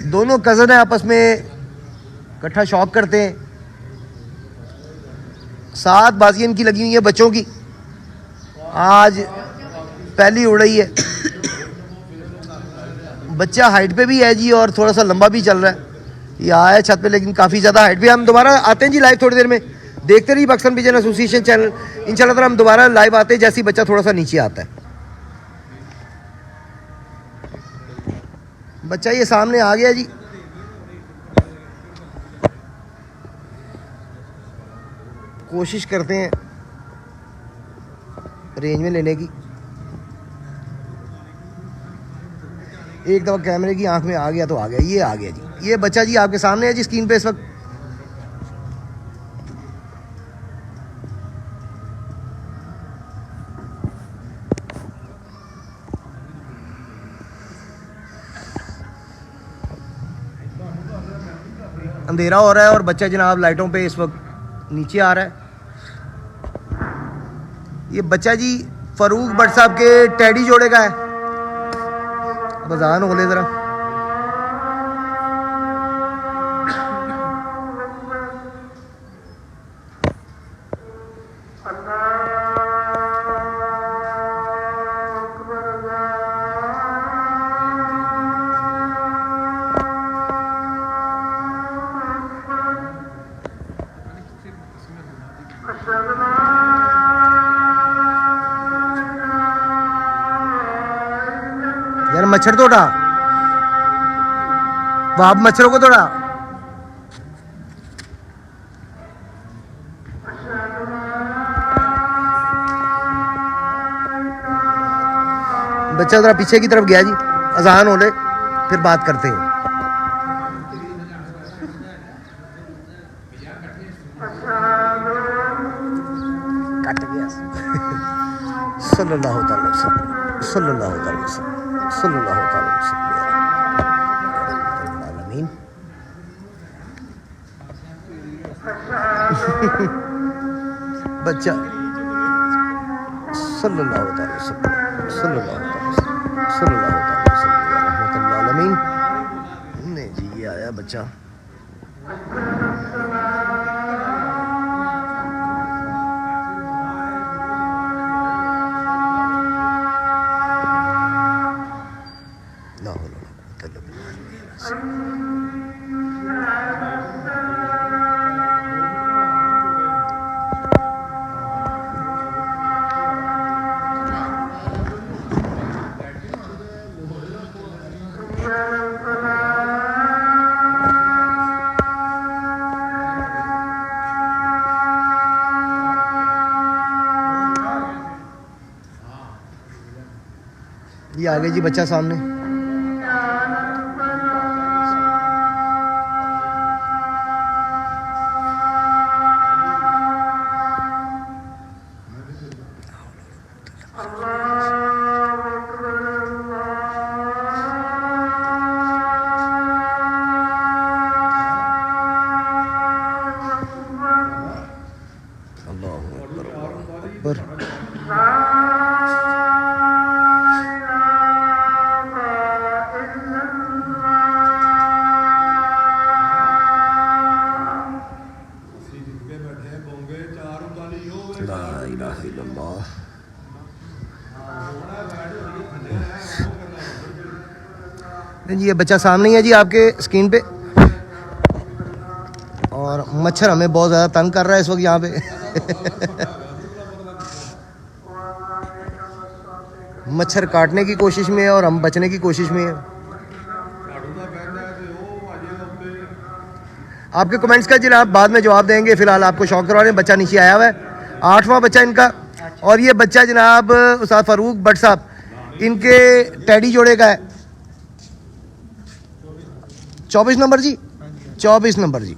दोनों कज़न हैं, आपस में इकट्ठा शौक करते हैं। 7 बाजियाँ इनकी लगी हुई है बच्चों की। आज पहली उड़ रही है। बच्चा हाइट पे भी है जी और थोड़ा सा लंबा भी चल रहा है। ये आया छत पे लेकिन काफ़ी ज़्यादा हाइट पे। हम दोबारा आते हैं जी लाइव थोड़ी देर में। देखते रहिए पाकिस्तान पिजन एसोसिएशन चैनल। इंशाल्लाह ताला हम दोबारा लाइव आते हैं जैसे ही बच्चा थोड़ा सा नीचे आता है। बच्चा ये सामने आ गया जी। कोशिश करते हैं रेंज में लेने की। एक दफ़ा कैमरे की आंख में आ गया तो आ गया। ये आ गया जी। ये बच्चा जी आपके सामने है जी स्क्रीन पे इस वक्त। अंधेरा हो रहा है और बच्चा जनाब लाइटों पे इस वक्त नीचे आ रहा है। ये बच्चा जी फ़ारूक भट्ट साहब के टैडी जोड़े का है। बजान हो ले ज़रा। यार मच्छर तोड़ा, वहां मच्छरों को तोड़ा। बच्चा जरा पीछे की तरफ गया जी। अजान हो ले फिर बात करते हैं। कट गया। सल्लल्लाहु अलैहि वसल्लम, सल्लल्लाहु अलैहि वसल्लम, सल्लल्लाहु अलैहि वसल्लम। बच्चा सल्लल्लाहु अलैहि वसल्लम, सल्लल्लाहु अलैहि वसल्लम, सल्लल्लाहु अलैहि वसल्लम रहमतुल्लाह अलमीन। नहीं जी ये आया बच्चा। ये आ गया जी बच्चा सामने। अल्लाहु अकबर। ला इलाहा इल्लल्लाह। जी ये बच्चा सामने ही है जी आपके स्क्रीन पे। और मच्छर हमें बहुत ज़्यादा तंग कर रहा है इस वक्त यहाँ पे। मच्छर काटने की कोशिश में है और हम बचने की कोशिश में है। आपके कमेंट्स का जनाब बाद में जवाब देंगे। फिलहाल आपको शौक करवा रहे हैं। बच्चा नीचे आया हुआ है, 8वां बच्चा इनका। और ये बच्चा जनाब उस्ताद फारूक भट्ट साहब इनके टैडी जोड़े का है। 24 नंबर जी, 24 नंबर जी।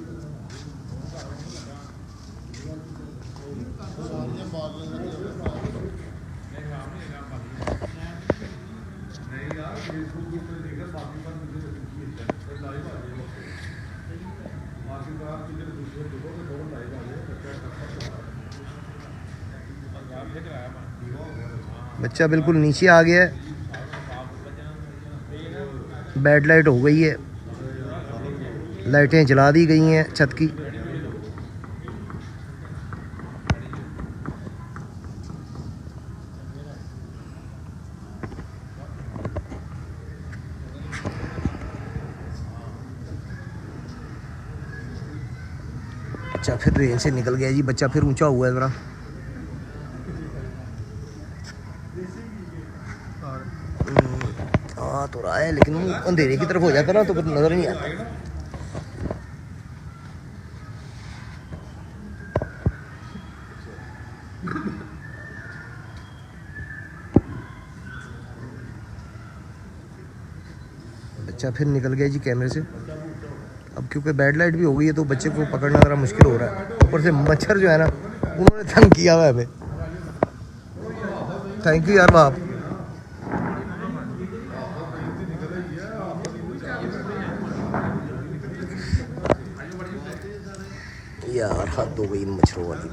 बच्चा बिल्कुल नीचे आ गया है, बेड लाइट हो गई है, लाइटें जला दी गई हैं छत की। बच्चा फिर रेंज से निकल गया जी, बच्चा फिर ऊंचा हुआ है ज़रा। हाँ तो रहा है, लेकिन वो अंधेरे की तरफ हो जाता ना तो फिर नज़र नहीं आता। बच्चा फिर निकल गया जी कैमरे से। अब क्योंकि बैड लाइट भी हो गई है तो बच्चे को पकड़ना ज़रा मुश्किल हो रहा है। ऊपर से मच्छर जो है ना उन्होंने तंग किया हुआ है हमें। थैंक यू यार बाप। यार हद हो गई इन मच्छरों वाली।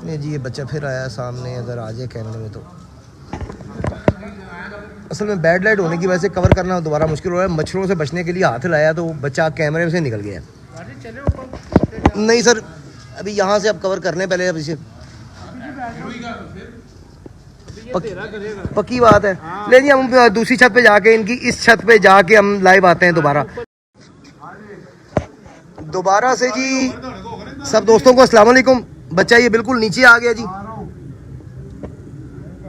नहीं जी, ये बच्चा फिर आया सामने। अगर आ जाए कैमरे में तो असल में बैड लाइट होने की वजह से कवर करना दोबारा मुश्किल हो रहा है। मच्छरों से बचने के लिए हाथ लाया तो बच्चा कैमरे से निकल गया। नहीं सर, अभी यहाँ से अब कवर करने पहले। अब इसे पक्की बात है। ले जी, हम दूसरी छत पे जाके इनकी इस छत पे जाके हम लाइव आते हैं दोबारा से जी। सब दोस्तों को अस्सलाम वालेकुम। बच्चा ये बिल्कुल नीचे आ गया जी,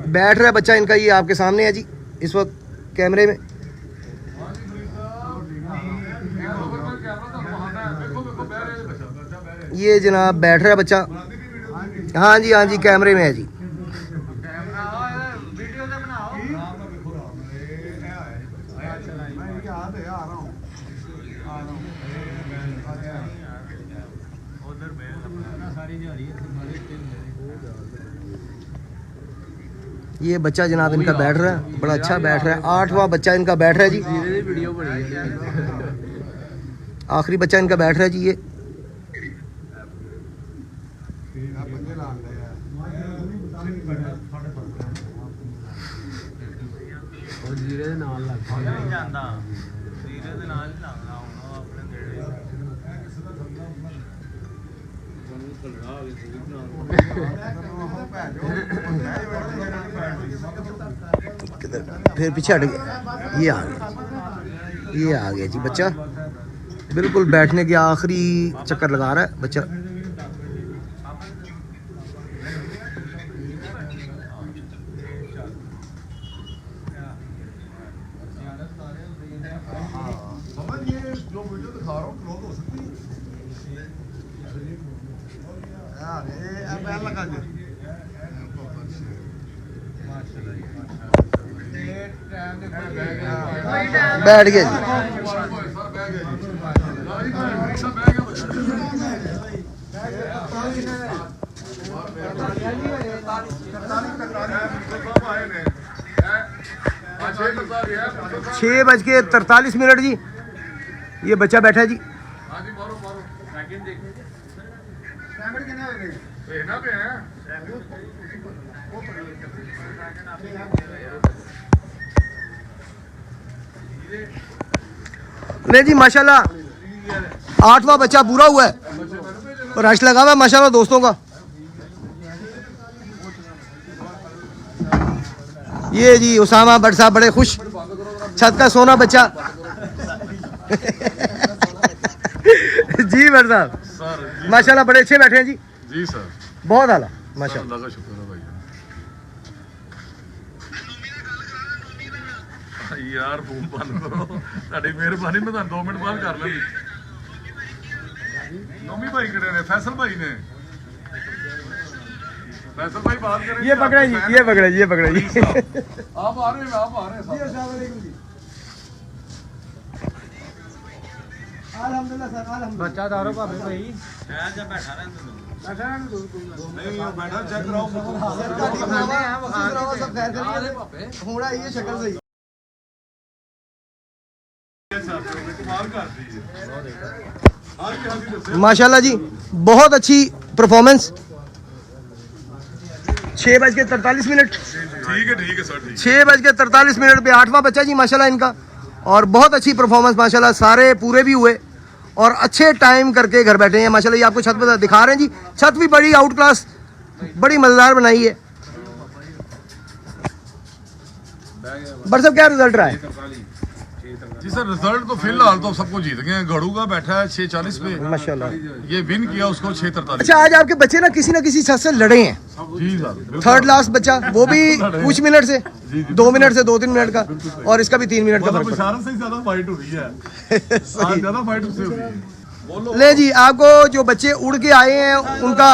बैठ रहा है बच्चा इनका। ये आपके सामने है जी इस वक्त कैमरे में। ये जनाब बैठ रहा है बच्चा। हाँ जी, हाँ जी, कैमरे में है जी। ये बच्चा जनाब इनका बैठ रहा है, बड़ा अच्छा बैठ रहा है। 8वां बच्चा इनका बैठ रहा है जी। आखिरी बच्चा इनका बैठ रहा है जी। फिर पीछे हट गया। ये आ गया, ये आ गया जी बच्चा। बिल्कुल बैठने के आखिरी चक्कर लगा रहा है बच्चा। बैठ गया जी। छः बज के 43 मिनट जी। ये बच्चा बैठा है जी। नहीं जी माशाल्लाह 8वां बच्चा पूरा हुआ है और रश लगा हुआ है माशाल्लाह दोस्तों का। ये जी उसामा भट्ट साहब बड़े खुश, छत का सोना बच्चा। जी भट्ट साहब माशाल्लाह बड़े अच्छे बैठे हैं जी। जी सर, बहुत आला माशाल्लाह। अल्लाह का शुक्र है भाई यार, फोन बंद करो, ਤੁਹਾਡੀ ਮਿਹਰਬਾਨੀ, ਮੈਂ ਤੁਹਾਨੂੰ 2 ਮਿੰਟ ਬਾਅਦ ਕਰ ਲੈਂਦੀ। नोमी भाई खड़े ने, फैसल भाई ने, फैसल भाई बात करें। ये पकड़े जी, ये पकड़े जी, ये पकड़े जी। आप आ रहे हैं, आप आ रहे हैं साहब। अल्हम्दुलिल्लाह सर, अल्हम्दुलिल्लाह। बच्चा दारो भाभी भाई नहीं बैठा चेक कराओ। हुड़ा ये शक्ल सही। माशाल्लाह जी बहुत अच्छी परफॉर्मेंस। 6:43। ठीक है सर, ठीक। 6:43 पे 8वां बच्चा जी माशाल्लाह इनका, और बहुत अच्छी परफॉर्मेंस माशाल्लाह, सारे पूरे भी हुए और अच्छे टाइम करके घर बैठे हैं माशाल्लाह। ये आपको छत पर दिखा रहे हैं जी, छत भी बड़ी आउट क्लास, बड़ी मजेदार बनाई है। बट सब क्या रिजल्ट रहा है? जी सर, रिजल्ट तो फिलहाल तो सबको जीत गए हैं। घड़ू का बैठा है 6:40 पे माशाल्लाह। ये विन किया उसको 6:43। अच्छा, आज आपके बच्चे ना किसी छत से लड़े हैं। जी सर, बिल्कुल। थर्ड लास्ट बच्चा, वो भी कुछ मिनट से, 2 मिनट से 2-3 मिनट का, और इसका भी 3 मिनट का मतलब फर्क इशारों से ही ज्यादा फाइट हो रही है। आज ज्यादा फाइट उससे हो रही है। पड़ा। ले जी, आपको जो बच्चे उड़ के आए हैं उनका,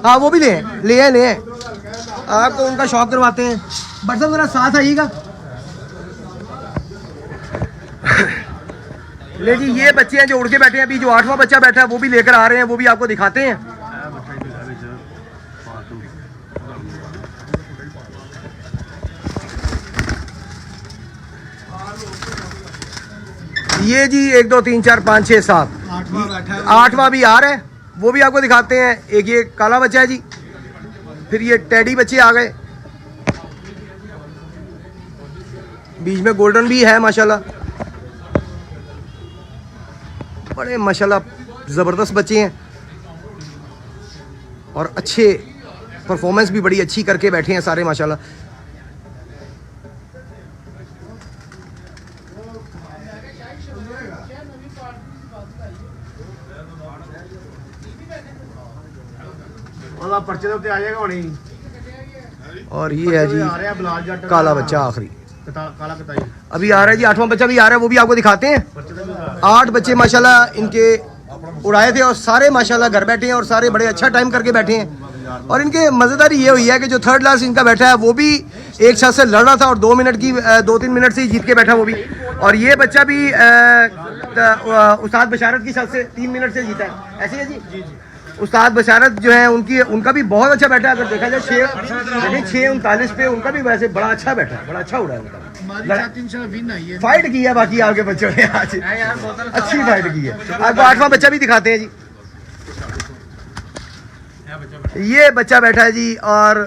हाँ वो भी ले आए, आपको उनका शौक करवाते हैं। बट साहब जरा साथ आइएगा। ले जी, ये बच्चे हैं जो उड़ के बैठे हैं। अभी जो 8वां बच्चा बैठा है वो भी लेकर आ रहे हैं, वो भी आपको दिखाते हैं। ये जी 1 2 3 4 5 6 7 8वां भी आ रहा है, वो भी आपको दिखाते हैं। एक ये काला बच्चा है जी, फिर ये टेडी बच्चे आ गए, बीच में गोल्डन भी है माशाल्लाह। बड़े माशाल्लाह ज़बरदस्त बच्चे हैं और अच्छे परफॉर्मेंस भी बड़ी अच्छी करके बैठे हैं सारे माशाल्लाह। पर्चे के उत्ते आ जाएगा होनी। और ये है जी काला बच्चा आखिरी, काला कताई अभी आ रहा है जी। 8वां बच्चा भी आ रहा है, वो भी आपको दिखाते हैं। 8 बच्चे माशाल्लाह इनके उड़ाए थे और सारे माशाल्लाह घर बैठे हैं और सारे बड़े अच्छा टाइम करके बैठे हैं। और इनके मज़ेदारी ये हुई है कि जो थर्ड लास्ट इनका बैठा है वो भी एक छत से लड़ रहा था और 2-3 मिनट से ही जीत के बैठा वो भी। और ये बच्चा भी उस्ताद बशारत की छत से 3 मिनट से जीता है। ऐसे है जी, उस्ताद बशारत जो है उनका भी बहुत अच्छा बैठा है। अगर देखा जाए 6:39 पे उनका भी वैसे बड़ा अच्छा बैठा है, बड़ा अच्छा उड़ा है उनका। फाइट की है बाकी आपके बच्चों ने आज, अच्छी फाइट की है। आपको 8वां बच्चा भी दिखाते हैं जी। ये बच्चा बैठा है जी और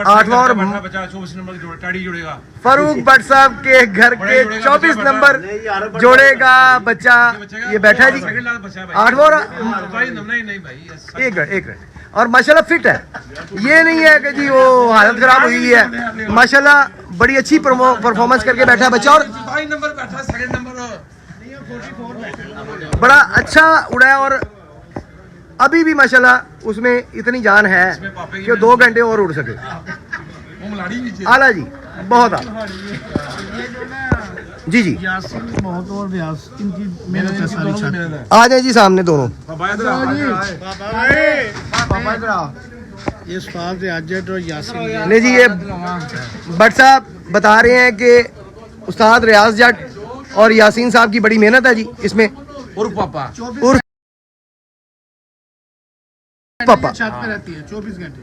8वां और बच्चा 24 नंबर की टाड़ी जोड़ेगा। फरूक भट्ट साहब के घर के 24 नंबर जोड़ेगा बच्चा ये बैठा है जी। 8वां और एक मिनट और माशाल्लाह फिट है। ये नहीं है कि जी वो हालत खराब हुई है, माशाल्लाह बड़ी अच्छी परफॉर्मेंस करके बैठा है बच्चा और बड़ा अच्छा उड़ा है। और अभी भी माशाल्लाह उसमें इतनी जान है कि 2 घंटे और उड़ सके। आला जी, बहुत आला जी। जी यासीन बहुत और व्यास, इनकी मेहनत है सारी छत। आ जाए जी सामने दोनों। ये उस्ताद अजट और यासीन। नहीं जी, ये भट्ट साहब बता रहे हैं कि उस्ताद रियाज जट और यासीन साहब की बड़ी मेहनत है जी इसमें। और पापा पापा छत पे रहती है 24 घंटे।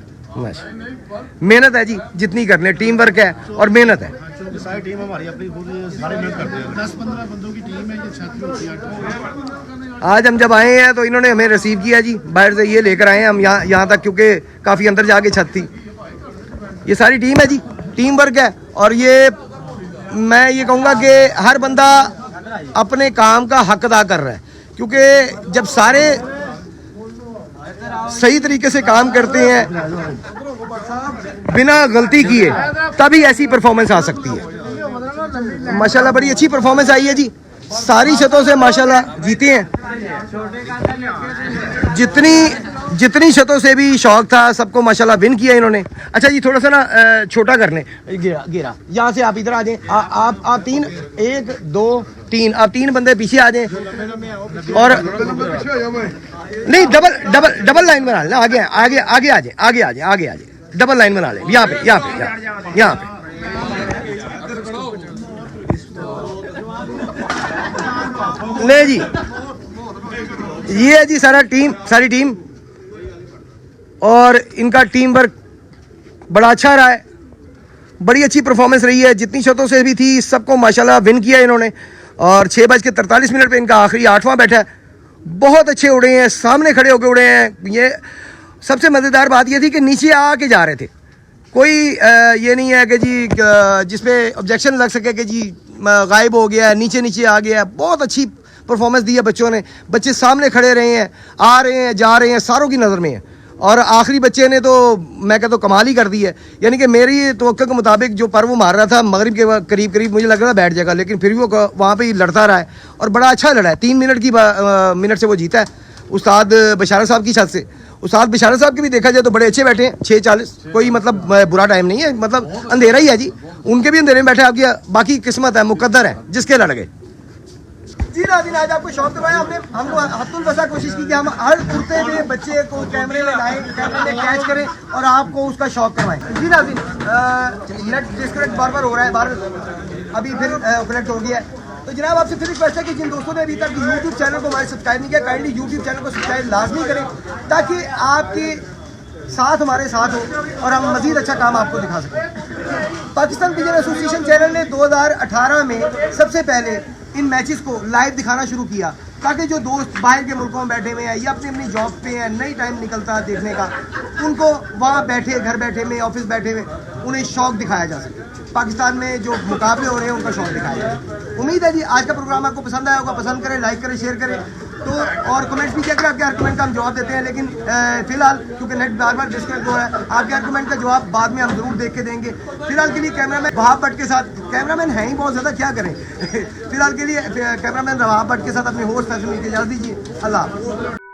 मेहनत है जी, जितनी कर ले, टीम वर्क है और मेहनत है। सारी टीम हमारी अपनी खुद सारे मेहनत करते हैं। 10-15 बंदों की टीम है ये छत पे होती है। आज हम जब आए हैं तो इन्होंने हमें रिसीव किया जी, बाहर से ये लेकर आए हैं हम यहाँ तक, क्योंकि काफ़ी अंदर जाके छत थी। ये सारी टीम है जी, टीम वर्क है। और ये मैं ये कहूँगा कि हर बंदा अपने काम का हक अदा कर रहा है, क्योंकि जब सारे सही तरीके से काम करते हैं बिना गलती किए, तभी ऐसी परफॉर्मेंस आ सकती है। माशाल्लाह बड़ी अच्छी परफॉर्मेंस आई है जी, सारी शतों से माशाल्लाह जीते हैं। जितनी शतों से भी शौक था सबको माशाल्लाह विन किया इन्होंने। अच्छा जी थोड़ा सा ना छोटा कर लें, गिरा यहाँ से आप इधर आ जाएं, आप 3 1 2 3 आप 3 बंदे पीछे आ जाएं और नहीं डबल लाइन बना लेना, आगे आ जाए डबल लाइन बना लें, यहाँ पे ले जी, ये है जी सारी टीम और इनका टीम वर्क बड़ा अच्छा रहा है, बड़ी अच्छी परफॉर्मेंस रही है। जितनी शतों से भी थी सबको माशाल्लाह विन किया इन्होंने। और 6:43 पे इनका आखिरी 8वां बैठा है। बहुत अच्छे उड़े हैं, सामने खड़े होकर उड़े हैं। ये सबसे मज़ेदार बात ये थी कि नीचे आके जा रहे थे, कोई ये नहीं है कि जी जिसपे ऑब्जेक्शन लग सके कि जी गायब हो गया, नीचे आ गया। बहुत अच्छी परफॉर्मेंस दी है बच्चों ने, बच्चे सामने खड़े रहे हैं, आ रहे हैं जा रहे हैं, सारों की नज़र में है। और आखिरी बच्चे ने तो मैं कहता हूँ कमाल ही कर दी है, यानी कि मेरी तवक्को के मुताबिक जो पर वो मार रहा था मगरिब के करीब मुझे लग रहा था बैठ जाएगा, लेकिन फिर भी वो वहाँ पे ही लड़ता रहा है और बड़ा अच्छा लड़ा है। 3 मिनट से वो जीता है उस्ताद बशारत साहब की छत से। उस्ताद बशारत साहब के भी देखा जाए तो बड़े अच्छे बैठे हैं, 6:40 कोई मतलब बुरा टाइम नहीं है, मतलब अंधेरा ही है जी, उनके भी अंधेरे में बैठे। आपकी बाकी किस्मत है, मुकद्दर है जिसके लड़ गए। जी नाज़रीन, आज आपको शौक दिलाया हमको हत्तुल वसा कोशिश की कि हम हर उड़ते हुए बच्चे को कैमरे में लाएं, कैमरे में कैच करें और आपको उसका शौक करवाएं। जी नाज़रीन, नेट डिस्कनेक्ट बार हो रहा है, अभी फिर कनेक्ट हो गया है। तो जनाब आपसे फिर रिक्वेस्ट है कि जिन दोस्तों ने अभी तक यूट्यूब चैनल को हमारे सब्सक्राइब नहीं किया, काइंडली यूट्यूब चैनल को सब्सक्राइब लाजमी करें ताकि आपके साथ हमारे साथ हो और हम मजीद अच्छा काम आपको दिखा सकें। पाकिस्तान पिजन एसोसिएशन चैनल ने 2018 में सबसे पहले इन मैचेस को लाइव दिखाना शुरू किया ताकि जो दोस्त बाहर के मुल्कों में बैठे हुए हैं या अपनी जॉब पे हैं, नहीं टाइम निकलता है देखने का, उनको वहाँ बैठे घर बैठे में ऑफिस बैठे हुए उन्हें शौक दिखाया जा सके। पाकिस्तान में जो मुकाबले हो रहे हैं उनका शौक दिखाया जाए। उम्मीद है जी आज का प्रोग्राम आपको पसंद आया होगा। पसंद करें, लाइक करें, शेयर करें तो और कमेंट भी किया करें। आपके हर कमेंट का हम जवाब देते हैं, लेकिन फिलहाल क्योंकि नेट बार डिस्कनेक्ट हो रहा है, आपके हर कमेंट का जवाब बाद में हम जरूर देख के देंगे। फिलहाल के लिए कैमरामैन वहाब भट्ट के साथ, कैमरामैन है ही बहुत ज़्यादा, क्या करें फिलहाल के लिए कैमरामैन वहाब भट्ट के साथ अपने होस्ट फैसल की इजाज़त दीजिए। अल्लाह हाफ़िज़।